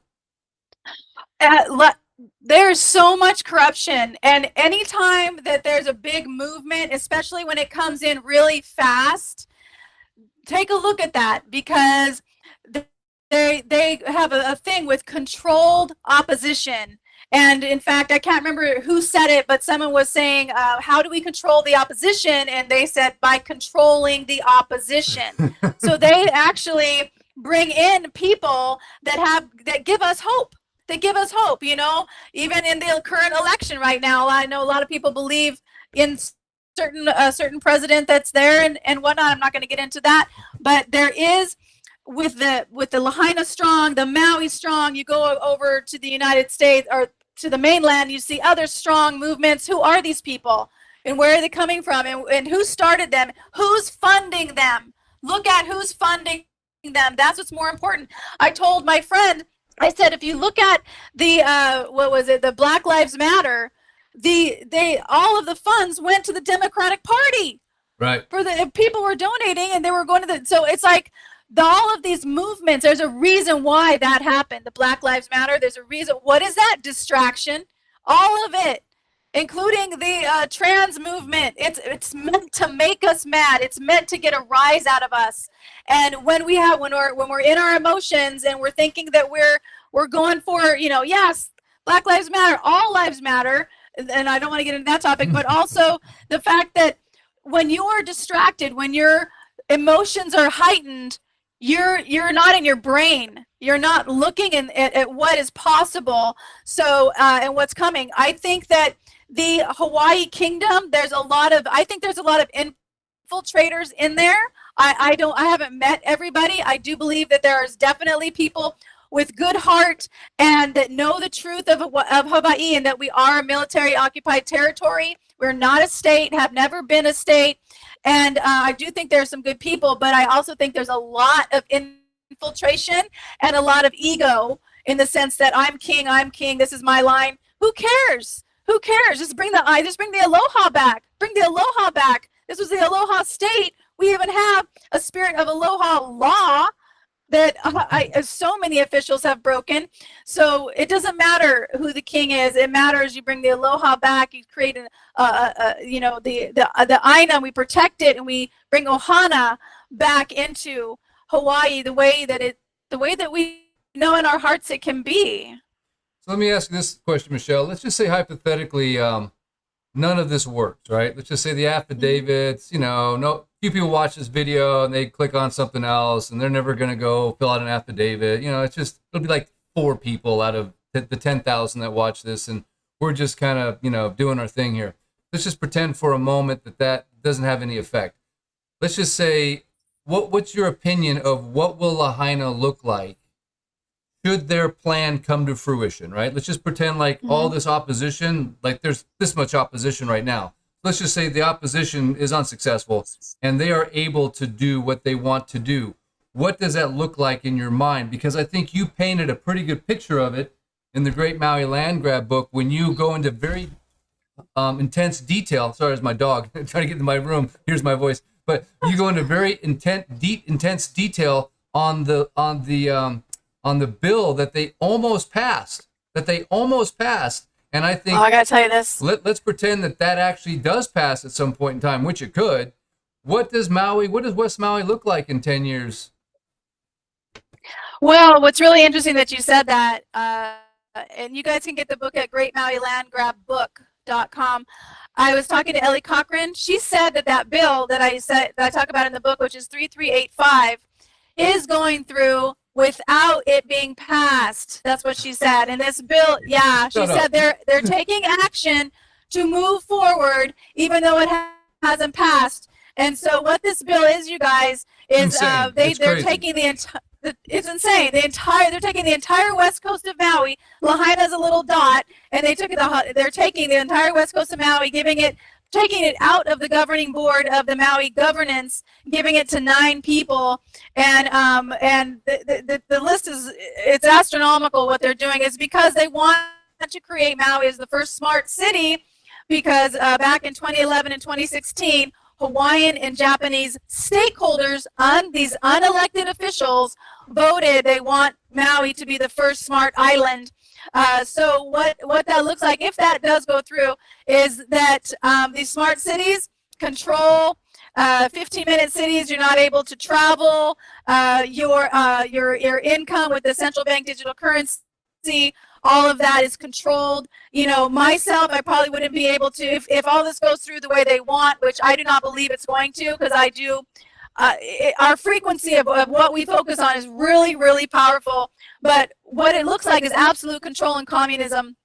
There's so much corruption, and anytime that there's a big movement, especially when it comes in really fast, take a look at that, because they have a thing with controlled opposition. And in fact, I can't remember who said it, but someone was saying, how do we control the opposition? And they said, by controlling the opposition. So they actually bring in people that give us hope. They give us hope, you know, even in the current election right now. I know a lot of people believe in certain president that's there and whatnot. I'm not going to get into that, but there is, with the Lahaina Strong, the Maui Strong, you go over to the United States or to the mainland, you see other strong movements. Who are these people, and where are they coming from, and who started them? Who's funding them? Look at who's funding them. That's what's more important. I told my friend, I said, if you look at the the Black Lives Matter, all of the funds went to the Democratic Party. Right. For the people were donating, and they were going to so it's like all of these movements, there's a reason why that happened. The Black Lives Matter, there's a reason. What is that? Distraction. All of it, including the trans movement. It's meant to make us mad. It's meant to get a rise out of us. And when we're in our emotions and we're thinking that we're going for, yes, Black Lives Matter, all lives matter. And I don't want to get into that topic, but also the fact that when you are distracted, when your emotions are heightened, you're not in your brain. You're not looking at what is possible. So and what's coming. I think that the Hawaii Kingdom, I think there's a lot of infiltrators in there. I haven't met everybody. I do believe that there is definitely people with good heart and that know the truth of Hawaii, and that we are a military occupied territory. We're not a state, have never been a state. And I do think there's some good people, but I also think there's a lot of infiltration and a lot of ego, in the sense that I'm king, this is my line. Who cares? Who cares? Just bring the aloha back. Bring the aloha back. This was the aloha state. We even have a spirit of aloha law that so many officials have broken. So it doesn't matter who the king is. It matters you bring the aloha back. You create the aina. We protect it, and we bring ohana back into Hawaii the way that we know in our hearts it can be. So let me ask you this question, Michelle. Let's just say hypothetically, none of this works, right? Let's just say the affidavits, few people watch this video and they click on something else, and they're never going to go fill out an affidavit. It'll be like 4 people out of the 10,000 that watch this, and we're just kind of, doing our thing here. Let's just pretend for a moment that doesn't have any effect. Let's just say, what's your opinion of what will Lahaina look like should their plan come to fruition, right? Let's just pretend like all this opposition, like there's this much opposition right now. Let's just say the opposition is unsuccessful and they are able to do what they want to do. What does that look like in your mind? Because I think you painted a pretty good picture of it in the Great Maui Land Grab book, when you go into very intense detail. Sorry, it's my dog trying to get into my room. Here's my voice. But you go into very intense detail on the bill that they almost passed. And I think, I gotta tell you this. Let's pretend that actually does pass at some point in time, which it could. What does West Maui look like in 10 years? Well, what's really interesting that you said that, and you guys can get the book at greatmauilandgrabbook.com. I was talking to Ellie Cochran. She said that bill that I talk about in the book, which is 3385, is going through without it being passed. That's what she said. And this bill, she said they're taking action to move forward, even though it hasn't passed. And so what this bill is, you guys, is they're taking it's insane. They're taking the entire west coast of Maui. Lahaina's a little dot, and they're taking the entire west coast of Maui, giving it taking it out of the governing board of the Maui governance, giving it to 9 people, and the list is, it's astronomical what they're doing. Is because they want to create Maui as the first smart city, because back in 2011 and 2016, Hawaiian and Japanese stakeholders, these unelected officials, voted they want Maui to be the first smart island. So what that looks like, if that does go through, is that these smart cities control 15-minute cities. You're not able to travel. Your income with the central bank digital currency, all of that is controlled. You know, myself, I probably wouldn't be able to, if all this goes through the way they want, which I do not believe it's going to, because I do. Our frequency of what we focus on is really, really powerful. But what it looks like is absolute control and communism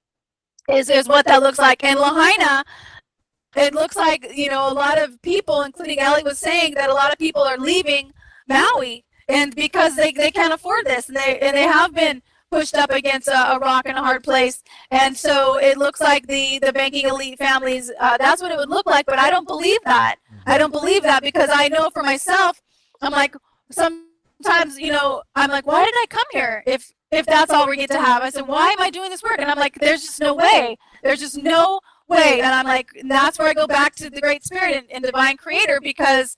is what that looks like. And Lahaina, it looks like, you know, a lot of people, including Ellie was saying, that a lot of people are leaving Maui, and because they can't afford this, and they have been pushed up against a rock and a hard place. And so it looks like the banking elite families, that's what it would look like. But I don't believe that. I don't believe that, because I know for myself, I'm like, sometimes, you know, I'm like, why did I come here if that's all we get to have? I said, why am I doing this work? And I'm like, there's just no way. There's just no way. And I'm like, and that's where I go back to the Great Spirit and Divine Creator, because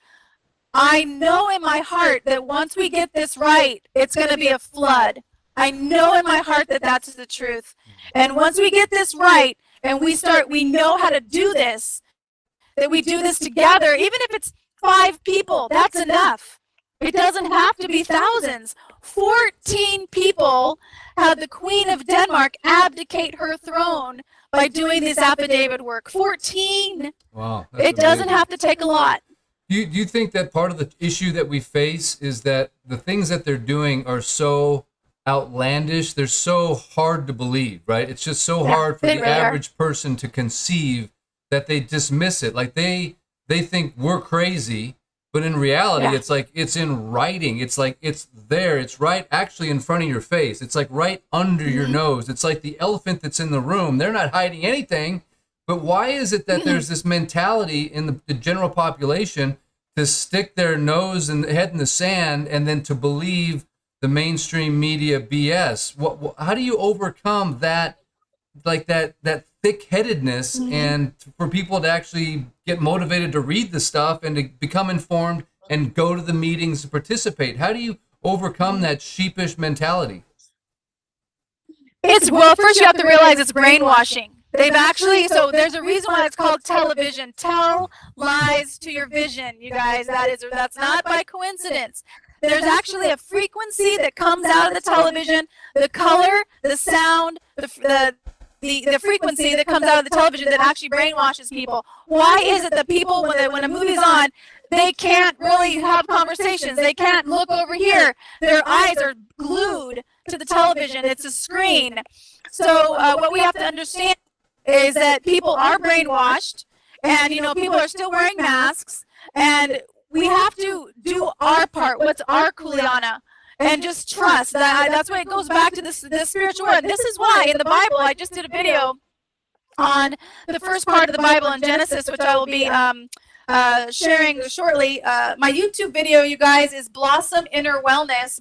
I know in my heart that once we get this right, it's going to be a flood. I know in my heart that that's the truth. And once we get this right and we know how to do this, that we do this together, even if it's 5 people, that's enough. It doesn't have to be thousands. 14 people had the Queen of Denmark abdicate her throne by doing this affidavit work. 14. Wow. It doesn't have to take a lot. Do you think that part of the issue that we face is that the things that they're doing are so outlandish, they're so hard to believe, right? It's just so hard for the average person to conceive that they dismiss it. Like they think we're crazy, but in reality, it's like it's in writing. It's like it's there. It's right actually in front of your face. It's like right under your nose. It's like the elephant that's in the room. They're not hiding anything. But why is it that there's this mentality in the general population to stick their nose and head in the sand and then to believe the mainstream media BS? How do you overcome that, like that thick-headedness, and for people to actually get motivated to read the stuff and to become informed and go to the meetings and participate? How do you overcome that sheepish mentality? Well, first you have to realize it's brainwashing. They've actually, so there's a reason why it's called television. Tell lies to your vision, you guys. That's not by coincidence. There's actually a frequency that comes out of the television, the color, the sound, the frequency that comes out of the television that actually brainwashes people. Why is it that people, when a movie's on, they can't really have conversations? They can't look over here. Their eyes are glued to the television. It's a screen. So what we have to understand is that people are brainwashed, and you know, people are still wearing masks, and we have to do our part. What's our kuleana? And just trust. That's why it goes back to this spiritual world. This is why in the Bible, I just did a video on the first part of the Bible in Genesis, which I will be sharing shortly. My YouTube video, you guys, is Blossom Inner Wellness.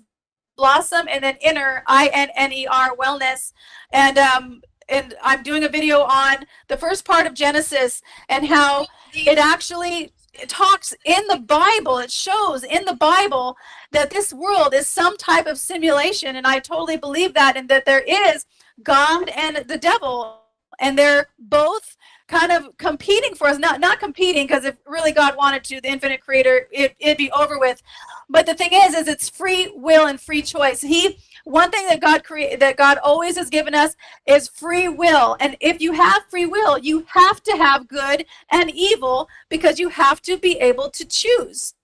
Blossom and then Inner, INNER Wellness. And I'm doing a video on the first part of Genesis and how it actually talks in the Bible. It shows in the Bible that this world is some type of simulation, and I totally believe that, and that there is God and the devil, and they're both kind of competing for us. Not competing, because if really God wanted to, the infinite creator, it'd be over with. But the thing is it's free will and free choice. One thing that God always has given us is free will. And if you have free will, you have to have good and evil, because you have to be able to choose.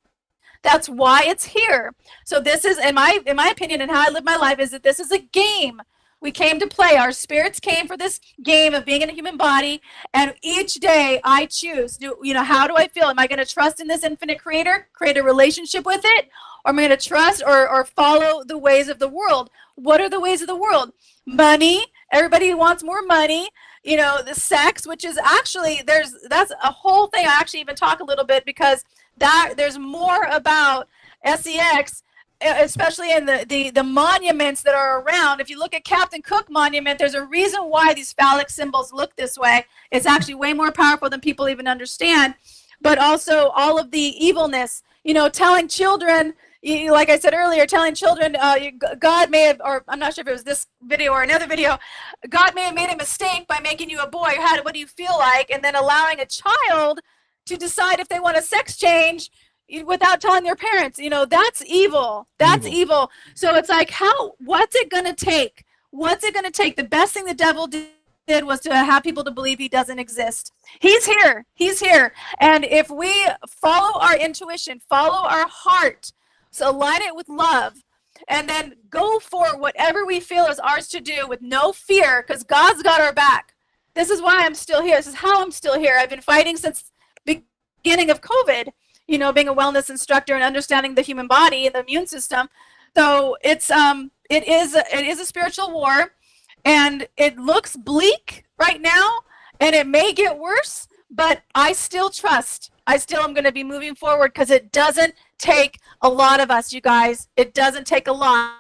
That's why it's here. So this is, in my opinion, and how I live my life, is that this is a game. We came to play. Our spirits came for this game of being in a human body, and each day I choose. How do I feel? Am I going to trust in this infinite creator, create a relationship with it, or am I going to trust or follow the ways of the world? What are the ways of the world? Money. Everybody wants more money. the sex, which is actually, that's a whole thing. I actually even talk a little bit, because there's more about sex, especially in the monuments that are around. If you look at Captain Cook Monument, there's a reason why these phallic symbols look this way. It's actually way more powerful than people even understand. But also all of the evilness, telling children, like I said earlier, telling children, God may have, or I'm not sure if it was this video or another video, God may have made a mistake by making you a boy. What do you feel like? And then allowing a child to decide if they want a sex change without telling their parents. That's evil. That's evil. So it's like, what's it going to take? What's it going to take? The best thing the devil did was to have people to believe he doesn't exist. He's here. He's here. And if we follow our intuition, follow our heart, so align it with love, and then go for whatever we feel is ours to do with no fear, because God's got our back. This is why I'm still here. This is how I'm still here. I've been fighting since the beginning of COVID, being a wellness instructor and understanding the human body and the immune system. So it is a spiritual war, and it looks bleak right now, and it may get worse, but I still trust. I still am going to be moving forward, because it doesn't take a lot of us, you guys. It doesn't take a lot.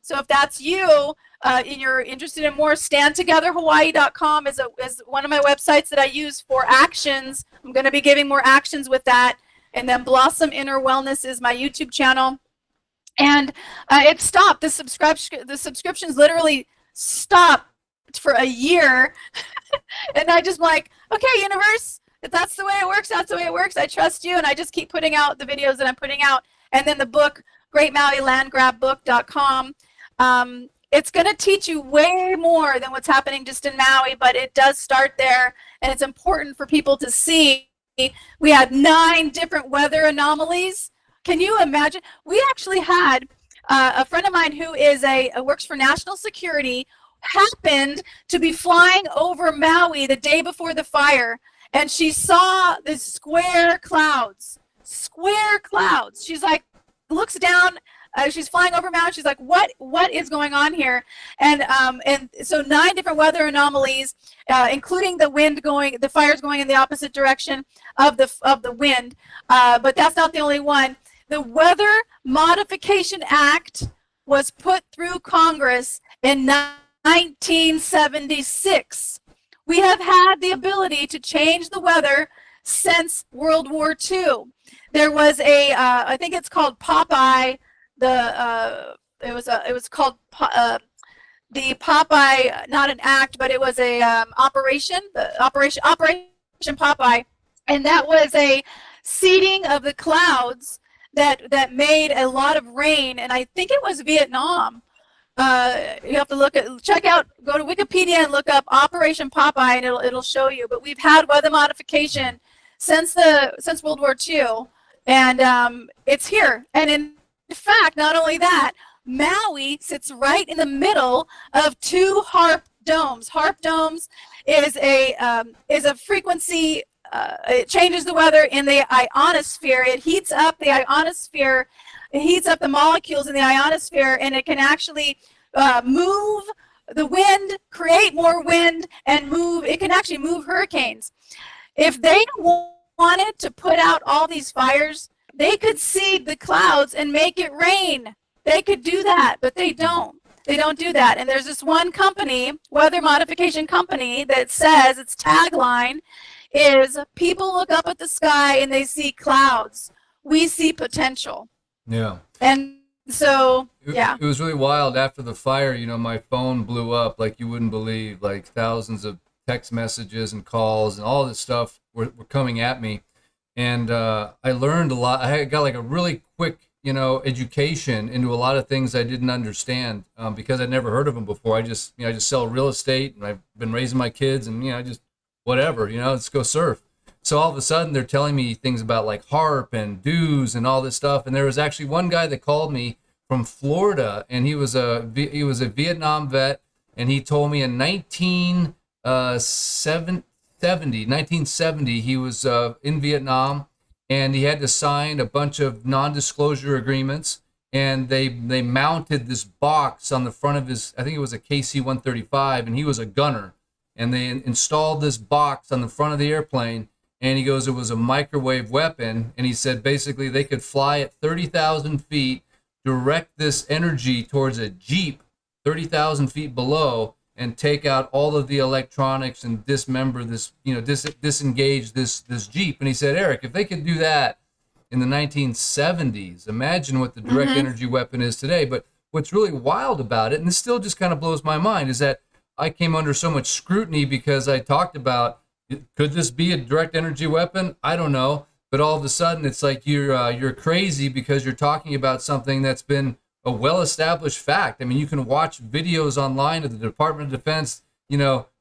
So if that's you, and you're interested in more, standtogetherhawaii.com is one of my websites that I use for actions. I'm going to be giving more actions with that. And then Blossom Inner Wellness is my YouTube channel. And it stopped. The subscriptions literally stopped for a year. And I just like, okay, universe, if that's the way it works, that's the way it works. I trust you. And I just keep putting out the videos that I'm putting out. And then the book, Great Maui Land Grab book.com. It's going to teach you way more than what's happening just in Maui, but it does start there. And it's important for people to see. We had 9 different weather anomalies. Can you imagine? We actually had a friend of mine who is works for national security, happened to be flying over Maui the day before the fire, and she saw the square clouds. She's like, looks down. She's flying over Maui. She's like, what is going on here? And so 9 different weather anomalies, including the fires going in the opposite direction of the wind. But that's not the only one. The Weather Modification Act was put through Congress in 1976. We have had the ability to change the weather since World War II. There was I think it's called Popeye. It was called the Popeye, not an act, but it was a Operation Popeye, and that was a seeding of the clouds that made a lot of rain, and I think it was Vietnam. You have to go to Wikipedia and look up Operation Popeye, and it'll show you. But we've had weather modification since World War II, and it's here. And in fact, not only that, Maui sits right in the middle of 2 HAARP domes. HAARP domes is a frequency. It changes the weather in the ionosphere. It heats up the ionosphere. It heats up the molecules in the ionosphere, and it can actually move the wind, create more wind, and move. It can actually move hurricanes. If they wanted to put out all these fires, they could seed the clouds and make it rain. They could do that, but they don't. They don't do that. And there's this one company, weather modification company, that says its tagline is, people look up at the sky and they see clouds. We see potential. Yeah. And so, yeah. It was really wild. After the fire, my phone blew up like you wouldn't believe. Like thousands of text messages and calls and all this stuff were coming at me. And I learned a lot. I got like a really quick, education into a lot of things I didn't understand because I'd never heard of them before. I just sell real estate, and I've been raising my kids, and just whatever, let's go surf. So all of a sudden they're telling me things about like HAARP and dues and all this stuff. And there was actually one guy that called me from Florida, and he was a Vietnam vet, and he told me in 1970 he was in Vietnam, and he had to sign a bunch of non-disclosure agreements, and they mounted this box on the front of his, I think it was a KC-135, and he was a gunner. and they installed this box on the front of the airplane. And he goes, it was a microwave weapon. And he said basically they could fly at 30,000 feet, direct this energy towards a Jeep 30,000 feet below, and take out all of the electronics and dismember this, disengage this Jeep. And he said, Eric, if they could do that in the 1970s, imagine what the direct energy weapon is today. But what's really wild about it, and this still just kind of blows my mind, is that I came under so much scrutiny because I talked about, could this be a direct energy weapon? I don't know. But all of a sudden, it's like you're crazy because you're talking about something that's been a well-established fact. I mean, you can watch videos online of the Department of Defense,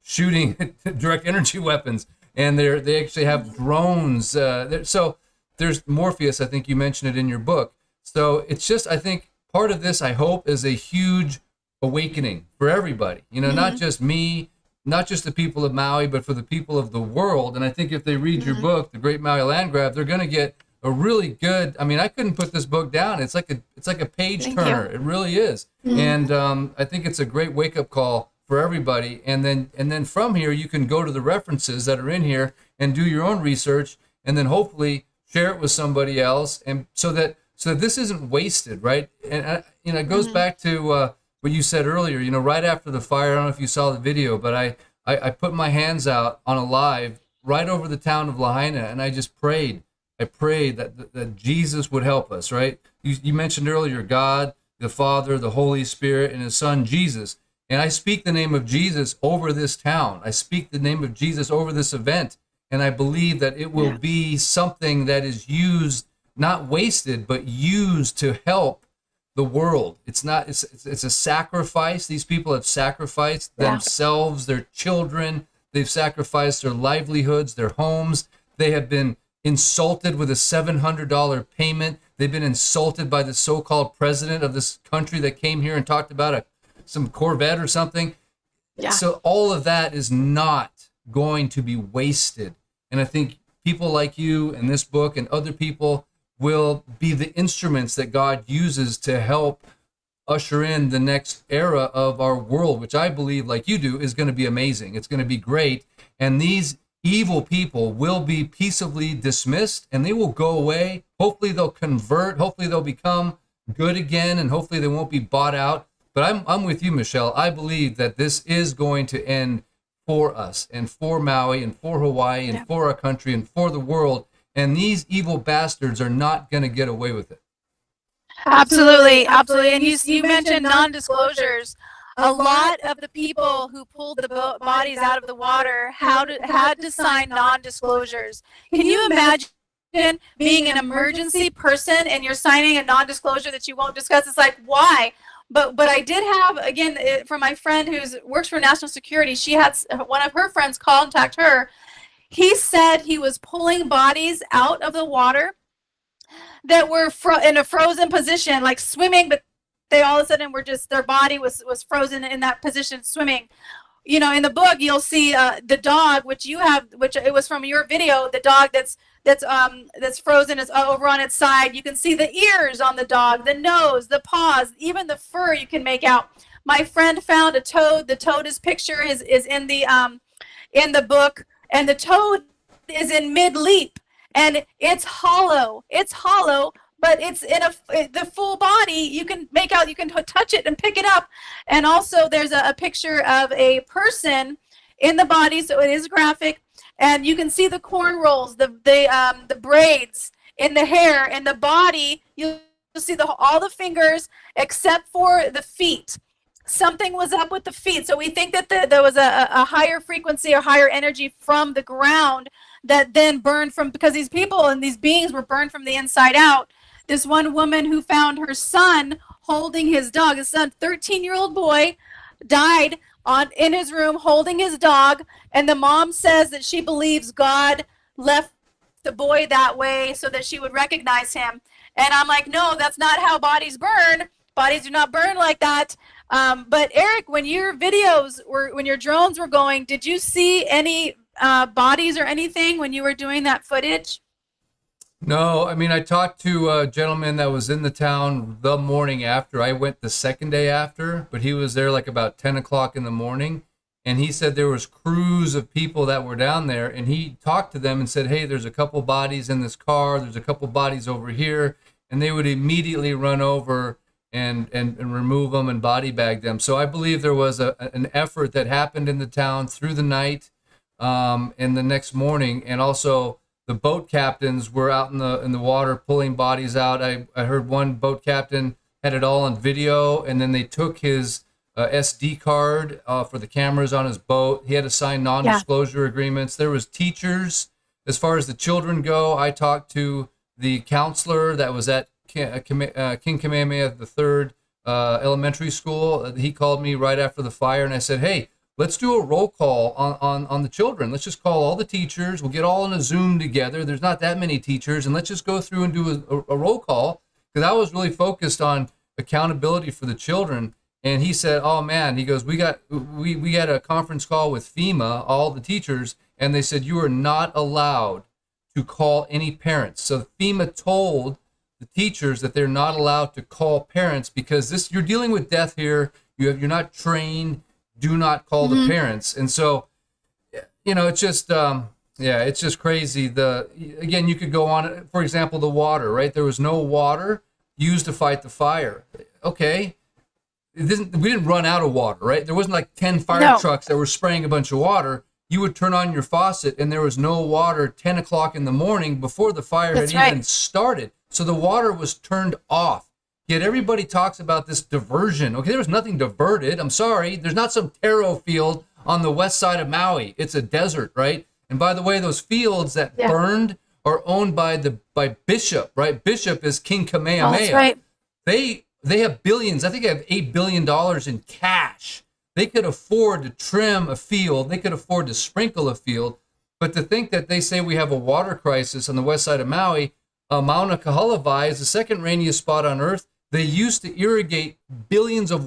shooting direct energy weapons, and they actually have drones. So there's Morpheus. I think you mentioned it in your book. So it's just, I think part of this, I hope, is a huge awakening for everybody. Not just me, not just the people of Maui, but for the people of the world. And I think if they read your book, The Great Maui Land Grab, they're going to get a really good, I couldn't put this book down. It's like a page turner. It really is. And I think it's a great wake-up call for everybody. And then from here, you can go to the references that are in here and do your own research, and then hopefully share it with somebody else, and so that this isn't wasted, right? And it goes back to what you said earlier, right after the fire. I don't know if you saw the video, but I put my hands out on a live right over the town of Lahaina, and I just prayed. I prayed that Jesus would help us, right? You mentioned earlier God, the Father, the Holy Spirit, and his Son, Jesus. And I speak the name of Jesus over this town. I speak the name of Jesus over this event. And I believe that it will be something that is used, not wasted, but used to help the world. It's a sacrifice. These people have sacrificed themselves, their children. They've sacrificed their livelihoods, their homes. They have been insulted with a $700 payment. They've been insulted by the so-called president of this country that came here and talked about some Corvette or something. Yeah. So all of that is not going to be wasted. And I think people like you and this book and other people will be the instruments that God uses to help usher in the next era of our world, which I believe, like you do, is going to be amazing. It's going to be great. And these evil people will be peaceably dismissed, and they will go away. Hopefully they'll convert. Hopefully they'll become good again, and hopefully they won't be bought out. But I'm with you, Michelle. I believe that this is going to end for us and for Maui and for Hawaii and for our country and for the world. And these evil bastards are not going to get away with it. Absolutely. And you mentioned non-disclosures. A lot of the people who pulled the bodies out of the water had to sign non-disclosures. Can you imagine being an emergency person and you're signing a non-disclosure that you won't discuss? It's like, why? But I did have, again, from my friend who works for national security, she had one of her friends contact her. He said he was pulling bodies out of the water that were in a frozen position, like swimming, but they all of a sudden were just, their body was frozen in that position, swimming. In the book, you'll see the dog, which it was from your video, the dog that's frozen is over on its side. You can see the ears on the dog, the nose, the paws, even the fur you can make out. My friend found a toad. The toad's picture is in the book, and the toad is in mid-leap, and it's hollow. It's hollow, but it's in the full body. You can make out, you can touch it and pick it up. And also there's a picture of a person in the body, so it is graphic. And you can see the corn rolls, the braids in the hair, and the body. You'll see all the fingers except for the feet. Something was up with the feet. So we think that there was a higher frequency or higher energy from the ground that then burned because these people and these beings were burned from the inside out. This one woman who found her son holding his dog, his son, 13-year-old boy, died in his room holding his dog, and the mom says that she believes God left the boy that way so that she would recognize him. And I'm like, no, that's not how bodies burn. Bodies do not burn like that. But Eric, when your drones were going, did you see any bodies or anything when you were doing that footage? No, I talked to a gentleman that was in the town the morning after. I went the second day after, but he was there like about 10 o'clock in the morning. And he said there was crews of people that were down there, and he talked to them and said, hey, there's a couple bodies in this car, there's a couple bodies over here, and they would immediately run over and remove them and body bag them. So I believe there was an effort that happened in the town through the night and the next morning, and also the boat captains were out in the water pulling bodies out. I heard one boat captain had it all on video, and then they took his SD card for the cameras on his boat. He had to sign non-disclosure agreements. There was teachers. As far as the children go, I talked to the counselor that was at King Kamehameha III elementary school. He called me right after the fire, and I said, hey, let's do a roll call on the children. Let's just call all the teachers. We'll get all in a Zoom together. There's not that many teachers, and let's just go through and do a roll call, because I was really focused on accountability for the children. And he said, oh man, he goes, we had a conference call with FEMA, all the teachers, and they said, you are not allowed to call any parents. So FEMA told the teachers that they're not allowed to call parents, because you're dealing with death here. You're not trained. Do not call the parents. And so, it's just, it's just crazy. Again, you could go on, for example, the water, right? There was no water used to fight the fire. Okay. We didn't run out of water, right? There wasn't like 10 fire trucks that were spraying a bunch of water. You would turn on your faucet and there was no water 10 o'clock in the morning before the fire had even started. So the water was turned off. Yet everybody talks about this diversion. Okay, there was nothing diverted. I'm sorry. There's not some taro field on the west side of Maui. It's a desert, right? And by the way, those fields that burned are owned by Bishop, right? Bishop is King Kamehameha. Oh, that's right. They have billions. I think they have $8 billion in cash. They could afford to trim a field. They could afford to sprinkle a field. But to think that they say we have a water crisis on the west side of Maui, Mauna Kahalavai is the second rainiest spot on Earth. They used to irrigate billions of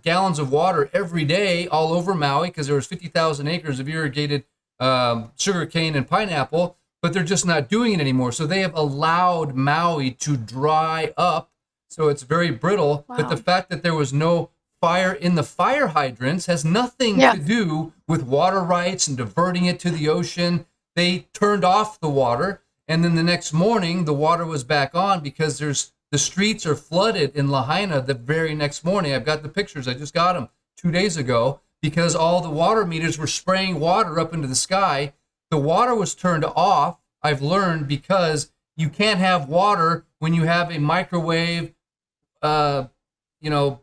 gallons of water every day all over Maui, because there was 50,000 acres of irrigated sugarcane and pineapple, but they're just not doing it anymore. So they have allowed Maui to dry up. So it's very brittle. Wow. But the fact that there was no fire in the fire hydrants has nothing to do with water rights and diverting it to the ocean. They turned off the water, and then the next morning the water was back on, because the streets are flooded in Lahaina the very next morning. I've got the pictures. I just got them 2 days ago, because all the water meters were spraying water up into the sky. The water was turned off, I've learned, because you can't have water when you have a microwave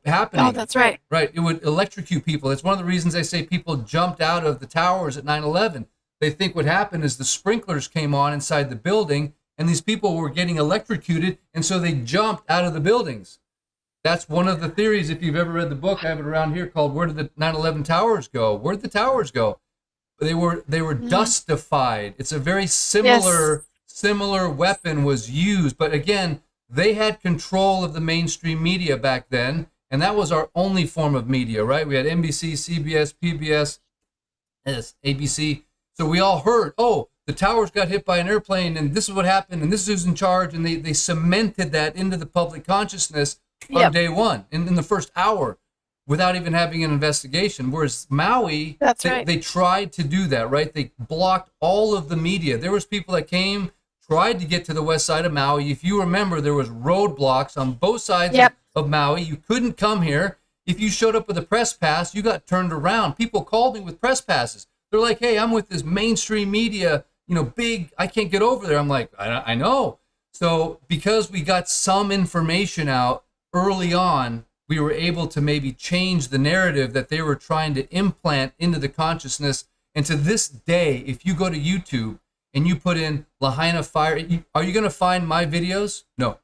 happening. Oh, that's right. Right. It would electrocute people. It's one of the reasons I say people jumped out of the towers at 9/11. They think what happened is the sprinklers came on inside the building, and these people were getting electrocuted, and so they jumped out of the buildings. That's one of the theories. If you've ever read the book, I have it around here, called Where Did the 9/11 Towers Go? Where did the towers go? They were dustified. It's a very similar weapon was used, but again, they had control of the mainstream media back then, and that was our only form of media, right? We had NBC, CBS, PBS, ABC. So we all heard, oh, the towers got hit by an airplane, and this is what happened, and this is who's in charge, and they cemented that into the public consciousness on day one, in the first hour, without even having an investigation. Whereas Maui, they tried to do that, right? They blocked all of the media. There was people that tried to get to the west side of Maui. If you remember, there was roadblocks on both sides of Maui. You couldn't come here. If you showed up with a press pass, you got turned around. People called me with press passes. They're like, hey, I'm with this mainstream media, big, I can't get over there. I'm like, I know. So because we got some information out early on, we were able to maybe change the narrative that they were trying to implant into the consciousness. And to this day, if you go to YouTube and you put in Lahaina fire, are you going to find my videos? No.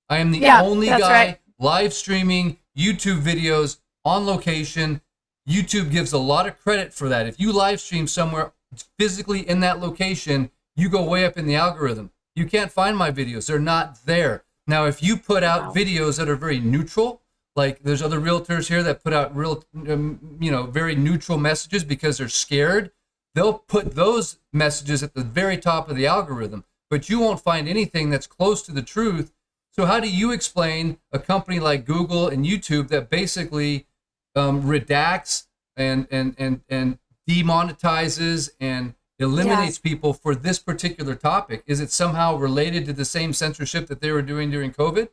I am the only guy live streaming YouTube videos on location. YouTube gives a lot of credit for that. If you live stream somewhere physically in that location, you go way up in the algorithm. You can't find my videos. They're not there. Now, if you put out videos that are very neutral, like there's other realtors here that put out real, very neutral messages because they're scared, they'll put those messages at the very top of the algorithm, but you won't find anything that's close to the truth. So how do you explain a company like Google and YouTube that basically redacts and demonetizes and eliminates people for this particular topic? Is it somehow related to the same censorship that they were doing during COVID?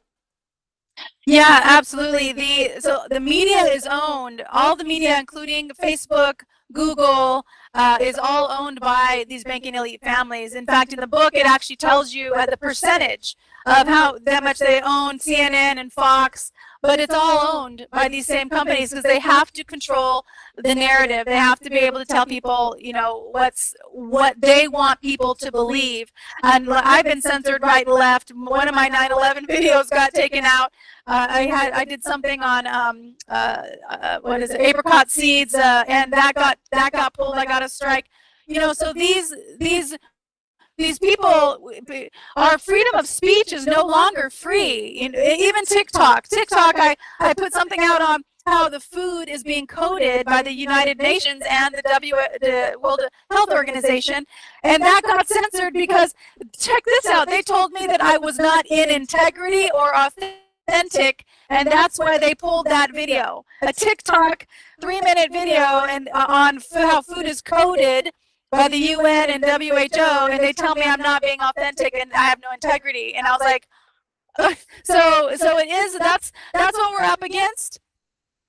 Yeah, absolutely. The media is owned. All the media, including Facebook, Google, is all owned by these banking elite families. In fact, in the book, it actually tells you the percentage of how that much they own CNN and Fox, but it's all owned by these same companies because they have to control the narrative. They have to be able to tell people, what they want people to believe. And I've been censored right and left. One of my 9/11 videos got taken out. I did something on what is it, apricot seeds, and that got pulled. I got a strike. So these people, our freedom of speech is no longer free. Even TikTok, I put something out on how the food is being coded by the United Nations and the World Health Organization, and that got censored because, check this out, they told me that I was not in integrity or authentic, and that's why they pulled that video. A TikTok 3-minute video and on how food is coded by the UN and WHO, and they tell me I'm not being authentic and I have no integrity. And I was like, so it is. That's what we're up against,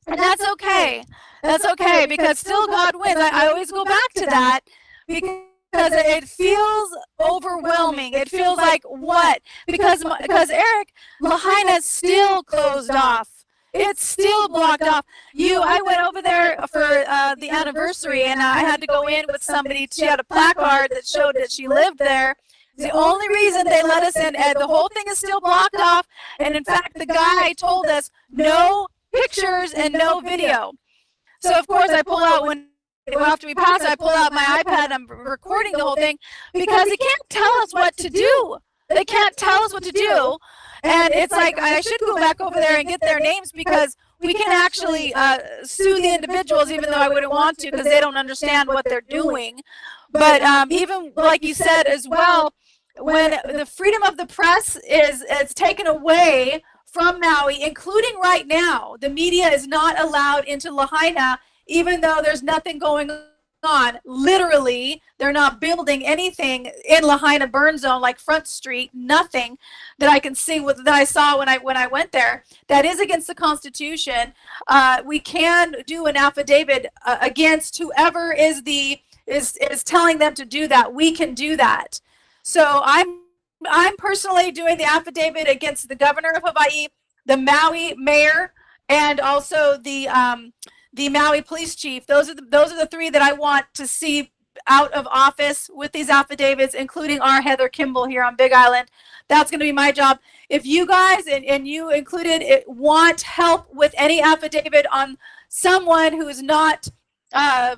and that's okay. That's okay because still God wins. I always go back to that because it feels overwhelming. It feels like what? Because Eric, Lahaina is still closed off. It's still blocked off. I went over there for the anniversary, and I had to go in with somebody. She had a placard that showed that she lived there. It's the only reason they let us in, and the whole thing is still blocked off. And in fact, the guy told us no pictures and no video. So of course, I pull out after we pass, I pull out my iPad. I'm recording the whole thing because they can't tell us what to do. They can't tell us what to do. And it's like, I should go back over there and get their names because we can actually sue the individuals, even though I wouldn't want to because they don't understand what they're doing. But even like you said as well, when the freedom of the press is taken away from Maui, including right now, the media is not allowed into Lahaina, even though there's nothing going on. Literally, they're not building anything in Lahaina burn zone like Front Street, nothing that I can see that I saw when I went there. That is against the Constitution. We can do an affidavit against whoever is telling them to do that. We can do that. So I'm personally doing the affidavit against the governor of Hawaii, the Maui mayor, and also the Maui police chief. Those are the three that I want to see out of office with these affidavits, including our Heather Kimball here on Big Island. That's going to be my job. If you guys, and you included, want help with any affidavit on someone who is not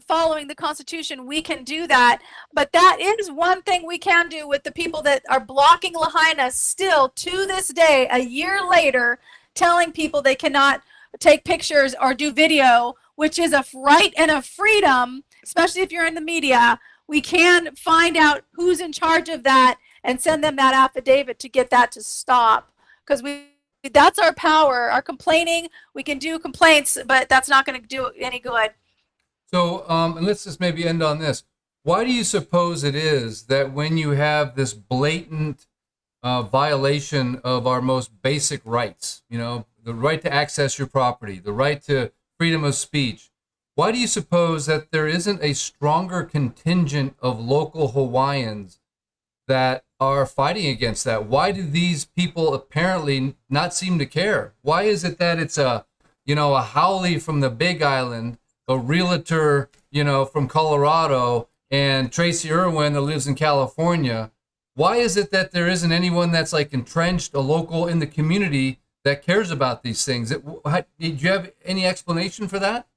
following the Constitution, we can do that. But that is one thing we can do with the people that are blocking Lahaina still to this day, a year later, telling people they cannot take pictures or do video, which is a right and a freedom, especially if you're in the media. We can find out who's in charge of that and send them that affidavit to get that to stop. Because that's our power. Our complaining, we can do complaints, but that's not going to do any good. So, and let's just maybe end on this. Why do you suppose it is that when you have this blatant violation of our most basic rights, the right to access your property, the right to freedom of speech, why do you suppose that there isn't a stronger contingent of local Hawaiians that are fighting against that? Why do these people apparently not seem to care? Why is it that it's a haole from the Big Island, a realtor, from Colorado, and Tracy Irwin that lives in California? Why is it that there isn't anyone that's like entrenched, a local in the community that cares about these things? Do you have any explanation for that?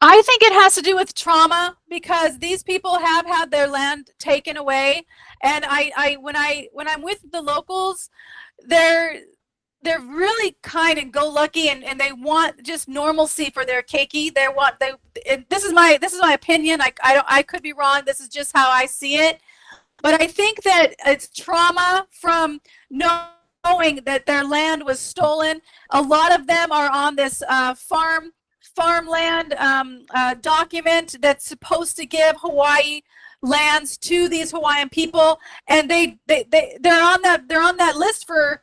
I think it has to do with trauma because these people have had their land taken away, and when I'm with the locals, they're really kind of go lucky and they want just normalcy for their keiki. This is my opinion. I could be wrong. This is just how I see it, but I think that it's trauma from knowing that their land was stolen. A lot of them are on this farmland document that's supposed to give Hawaii lands to these Hawaiian people, and they're on that list for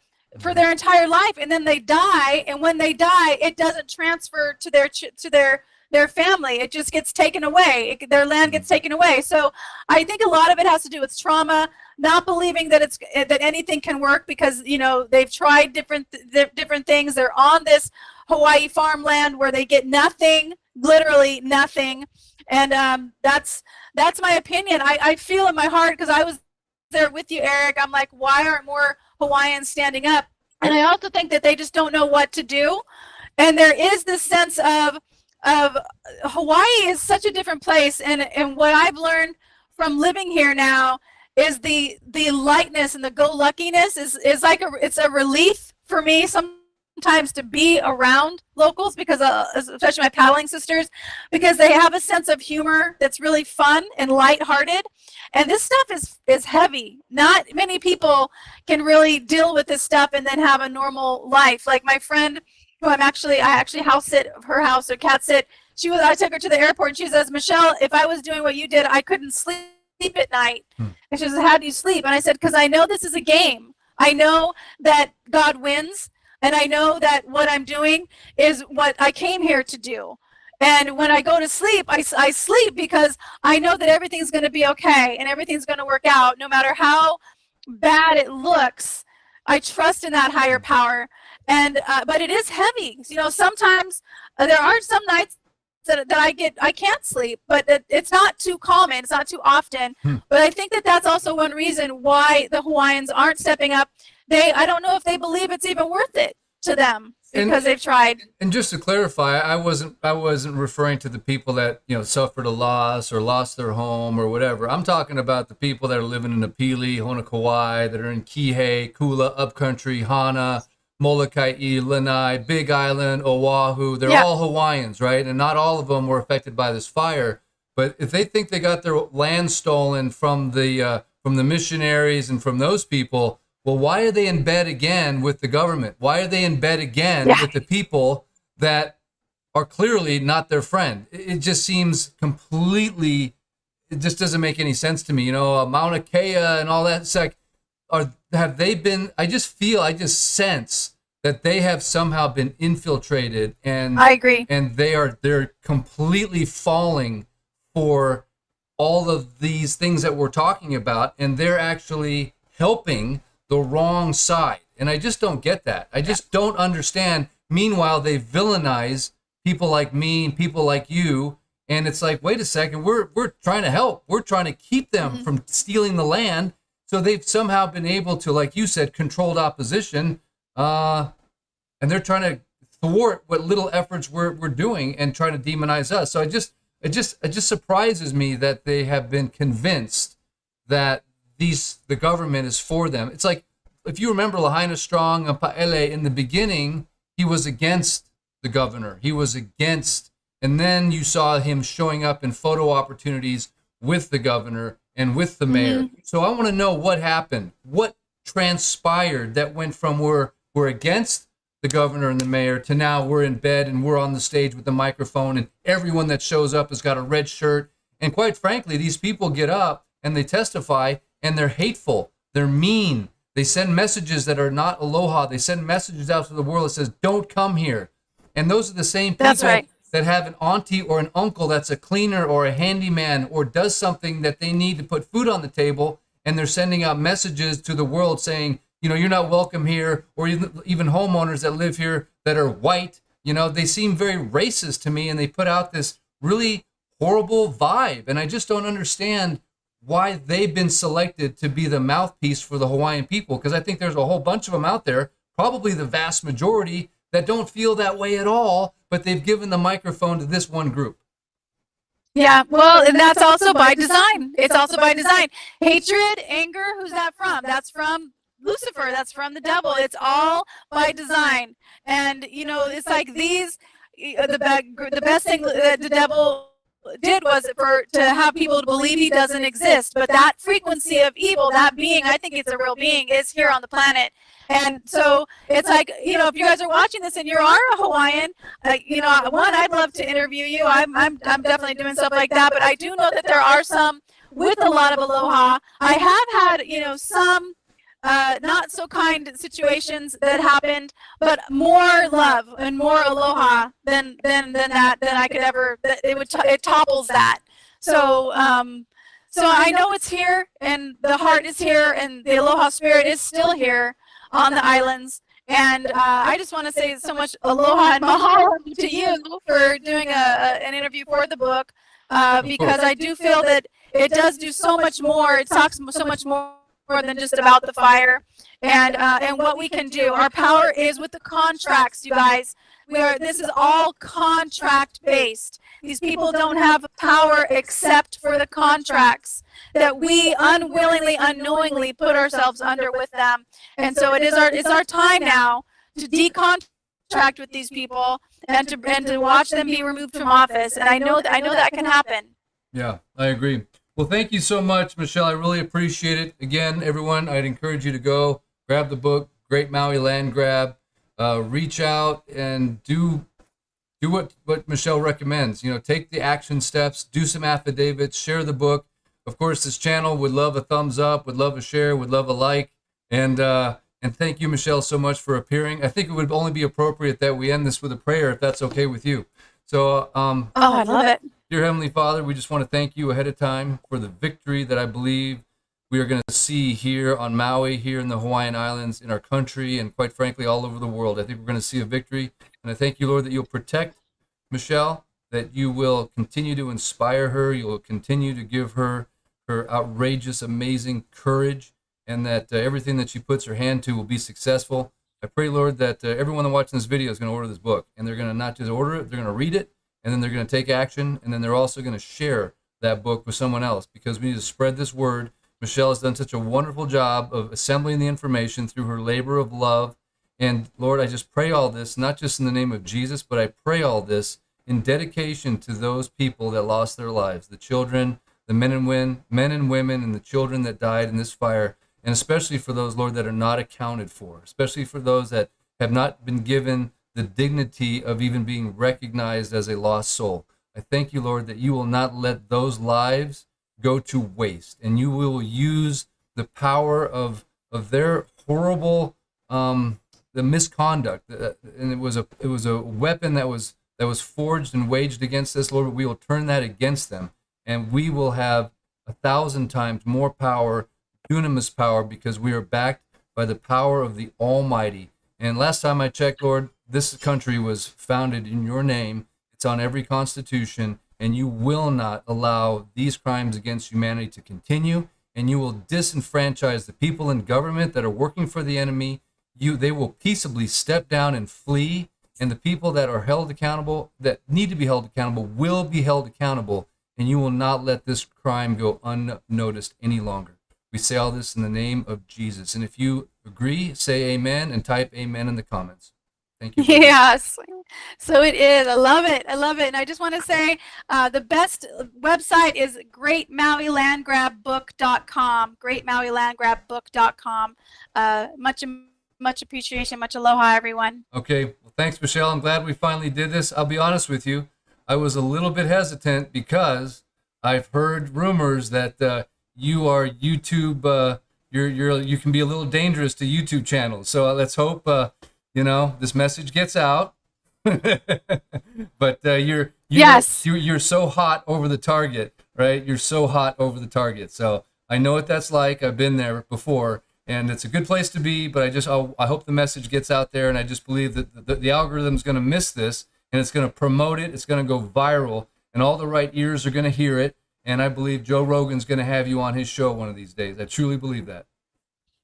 their entire life, and then they die, and when they die, it doesn't transfer to their family. It just gets taken away. Their land gets taken away. So I think a lot of it has to do with trauma, not believing that that anything can work, because they've tried different things. They're on this Hawaii farmland where they get nothing, literally nothing, and that's my opinion. I feel in my heart, because I was there with you, Eric. I'm like, why aren't more Hawaiians standing up? And I also think that they just don't know what to do. And there is this sense of Hawaii is such a different place, and what I've learned from living here now is the lightness and the go-luckiness is like it's a relief for me sometimes to be around locals, because especially my paddling sisters, because they have a sense of humor that's really fun and lighthearted. And this stuff is heavy. Not many people can really deal with this stuff and then have a normal life. Like my friend, who I actually house sit her house or cat sit. I took her to the airport, and she says, Michelle, if I was doing what you did, I couldn't sleep at night. And she says, how do you sleep? And I said, because I know this is a game. I know that God wins, and I know that what I'm doing is what I came here to do. And when I go to sleep, I sleep because I know that everything's going to be okay and everything's going to work out, no matter how bad it looks. I trust in that higher power. And but it is heavy. Sometimes there are some nights that I can't sleep, but it's not too common. It's not too often. But I think that that's also one reason why the Hawaiians aren't stepping up. I don't know if they believe it's even worth it to them, because they've tried. And just to clarify, I wasn't referring to the people that suffered a loss or lost their home or whatever. I'm talking about the people that are living in Apili, Honokawai, that are in Kihei, Kula, Upcountry, Hana, Molokai, Lanai, Big Island, Oahu. They're all Hawaiians, right? And not all of them were affected by this fire. But if they think they got their land stolen from the missionaries and from those people, well, why are they in bed again with the government? Why are they in bed again with the people that are clearly not their friend? It just seems completely, it just doesn't make any sense to me. Mauna Kea and all that. It's like, have they been, I just sense that they have somehow been infiltrated, and I agree. And they're completely falling for all of these things that we're talking about, and they're actually helping the wrong side. And I just don't get that. I just don't understand. Meanwhile, they villainize people like me and people like you. And it's like, wait a second, we're trying to help. We're trying to keep them from stealing the land. So they've somehow been able to, like you said, controlled opposition. And they're trying to thwart what little efforts we're doing and trying to demonize us. So it just surprises me that they have been convinced that the government is for them. It's like, if you remember Lahaina Strong and Pa'ele, in the beginning, he was against the governor. He was against, and then you saw him showing up in photo opportunities with the governor and with the mayor. So I want to know what happened. What transpired that went from we're against the governor and the mayor to now we're in bed and we're on the stage with the microphone, and everyone that shows up has got a red shirt. And quite frankly, these people get up and they testify, and they're hateful, they're mean, they send messages that are not aloha, they send messages out to the world that says, don't come here. And those are the same people that have an auntie or an uncle that's a cleaner or a handyman or does something that they need to put food on the table, and they're sending out messages to the world saying, you're not welcome here, or even homeowners that live here that are white. They seem very racist to me, and they put out this really horrible vibe, and I just don't understand why they've been selected to be the mouthpiece for the Hawaiian people, because I think there's a whole bunch of them out there, probably the vast majority, that don't feel that way at all, but they've given the microphone to this one group. Yeah, well, and that's also by design. It's also by design. Hatred, anger, who's that from? That's from Lucifer. That's from the devil. It's all by design. And, it's like the best thing that the devil did was to have people to believe he doesn't exist. But that frequency of evil, that being, I think it's a real being, is here on the planet. And so it's like, you know, if you guys are watching this and you are a Hawaiian, you know, one, I'd love to interview you. I'm definitely doing stuff like that. But I do know that there are some with a lot of aloha. I have had, you know, some not so kind situations that happened, but more love and more aloha than I could ever. It topples that. So so I know it's here, and the heart is here, and the aloha spirit is still here on the islands. And I just want to say so much aloha and mahalo to you for doing an interview for the book, because I do feel that it does do so much more. It talks so much more than just about the fire and what we can do. Our power is with the contracts, you guys. This is all contract based. These people don't have power except for the contracts that we unwillingly, unknowingly put ourselves under with them. And so it's our time now to decontract with these people and to watch them be removed from office. And I know that can happen. Yeah, I agree. Well, thank you so much, Michelle. I really appreciate it. Again, everyone, I'd encourage you to go grab the book, Great Maui Land Grab. Reach out and do what Michelle recommends. You know, take the action steps, do some affidavits, share the book. Of course, this channel would love a thumbs up, would love a share, would love a like. And thank you, Michelle, so much for appearing. I think it would only be appropriate that we end this with a prayer, if that's okay with you. So, oh, I love it. Dear Heavenly Father, we just want to thank you ahead of time for the victory that I believe we are going to see here on Maui, here in the Hawaiian Islands, in our country, and quite frankly, all over the world. I think we're going to see a victory. And I thank you, Lord, that you'll protect Michelle, that you will continue to inspire her, you will continue to give her outrageous, amazing courage, and that everything that she puts her hand to will be successful. I pray, Lord, that everyone that watching this video is going to order this book, and they're going to not just order it, they're going to read it, and then they're going to take action, and then they're also going to share that book with someone else, because we need to spread this word. Michelle has done such a wonderful job of assembling the information through her labor of love. And Lord, I just pray all this, not just in the name of Jesus, but I pray all this in dedication to those people that lost their lives, the children, the men and women, and the children that died in this fire, and especially for those, Lord, that are not accounted for, especially for those that have not been given the dignity of even being recognized as a lost soul. I thank you, Lord, that you will not let those lives go to waste, and you will use the power of their horrible the misconduct, and it was a weapon that was forged and waged against us, Lord. But we will turn that against them, and we will have 1,000 times more power, dunamis power, because we are backed by the power of the Almighty. And last time I checked, Lord, this country was founded in your name. It's on every constitution, and you will not allow these crimes against humanity to continue, and you will disenfranchise the people in government that are working for the enemy. They will peaceably step down and flee, and the people that are held accountable, that need to be held accountable, will be held accountable, and you will not let this crime go unnoticed any longer. We say all this in the name of Jesus. And if you agree, say amen and type amen in the comments. Thank you. Yes. So it is. I love it. I love it. And I just want to say the best website is greatmauilandgrabbook.com. Greatmauilandgrabbook.com. Much appreciation. Much aloha, everyone. Okay. Well, thanks, Michelle. I'm glad we finally did this. I'll be honest with you. I was a little bit hesitant because I've heard rumors that you are YouTube. You can be a little dangerous to YouTube channels. So let's hope this message gets out. But you're so hot over the target, right? You're so hot over the target. So I know what that's like. I've been there before, and it's a good place to be. But I hope the message gets out there, and I just believe that the algorithm's going to miss this, and it's going to promote it. It's going to go viral, and all the right ears are going to hear it. And I believe Joe Rogan's going to have you on his show one of these days. I truly believe that.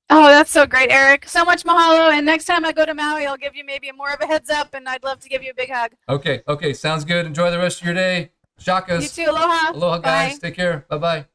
Oh, that's so great, Eric. So much mahalo. And next time I go to Maui, I'll give you maybe more of a heads up, and I'd love to give you a big hug. Okay. Sounds good. Enjoy the rest of your day. Shakas. You too. Aloha. Aloha, guys. Bye. Take care. Bye-bye.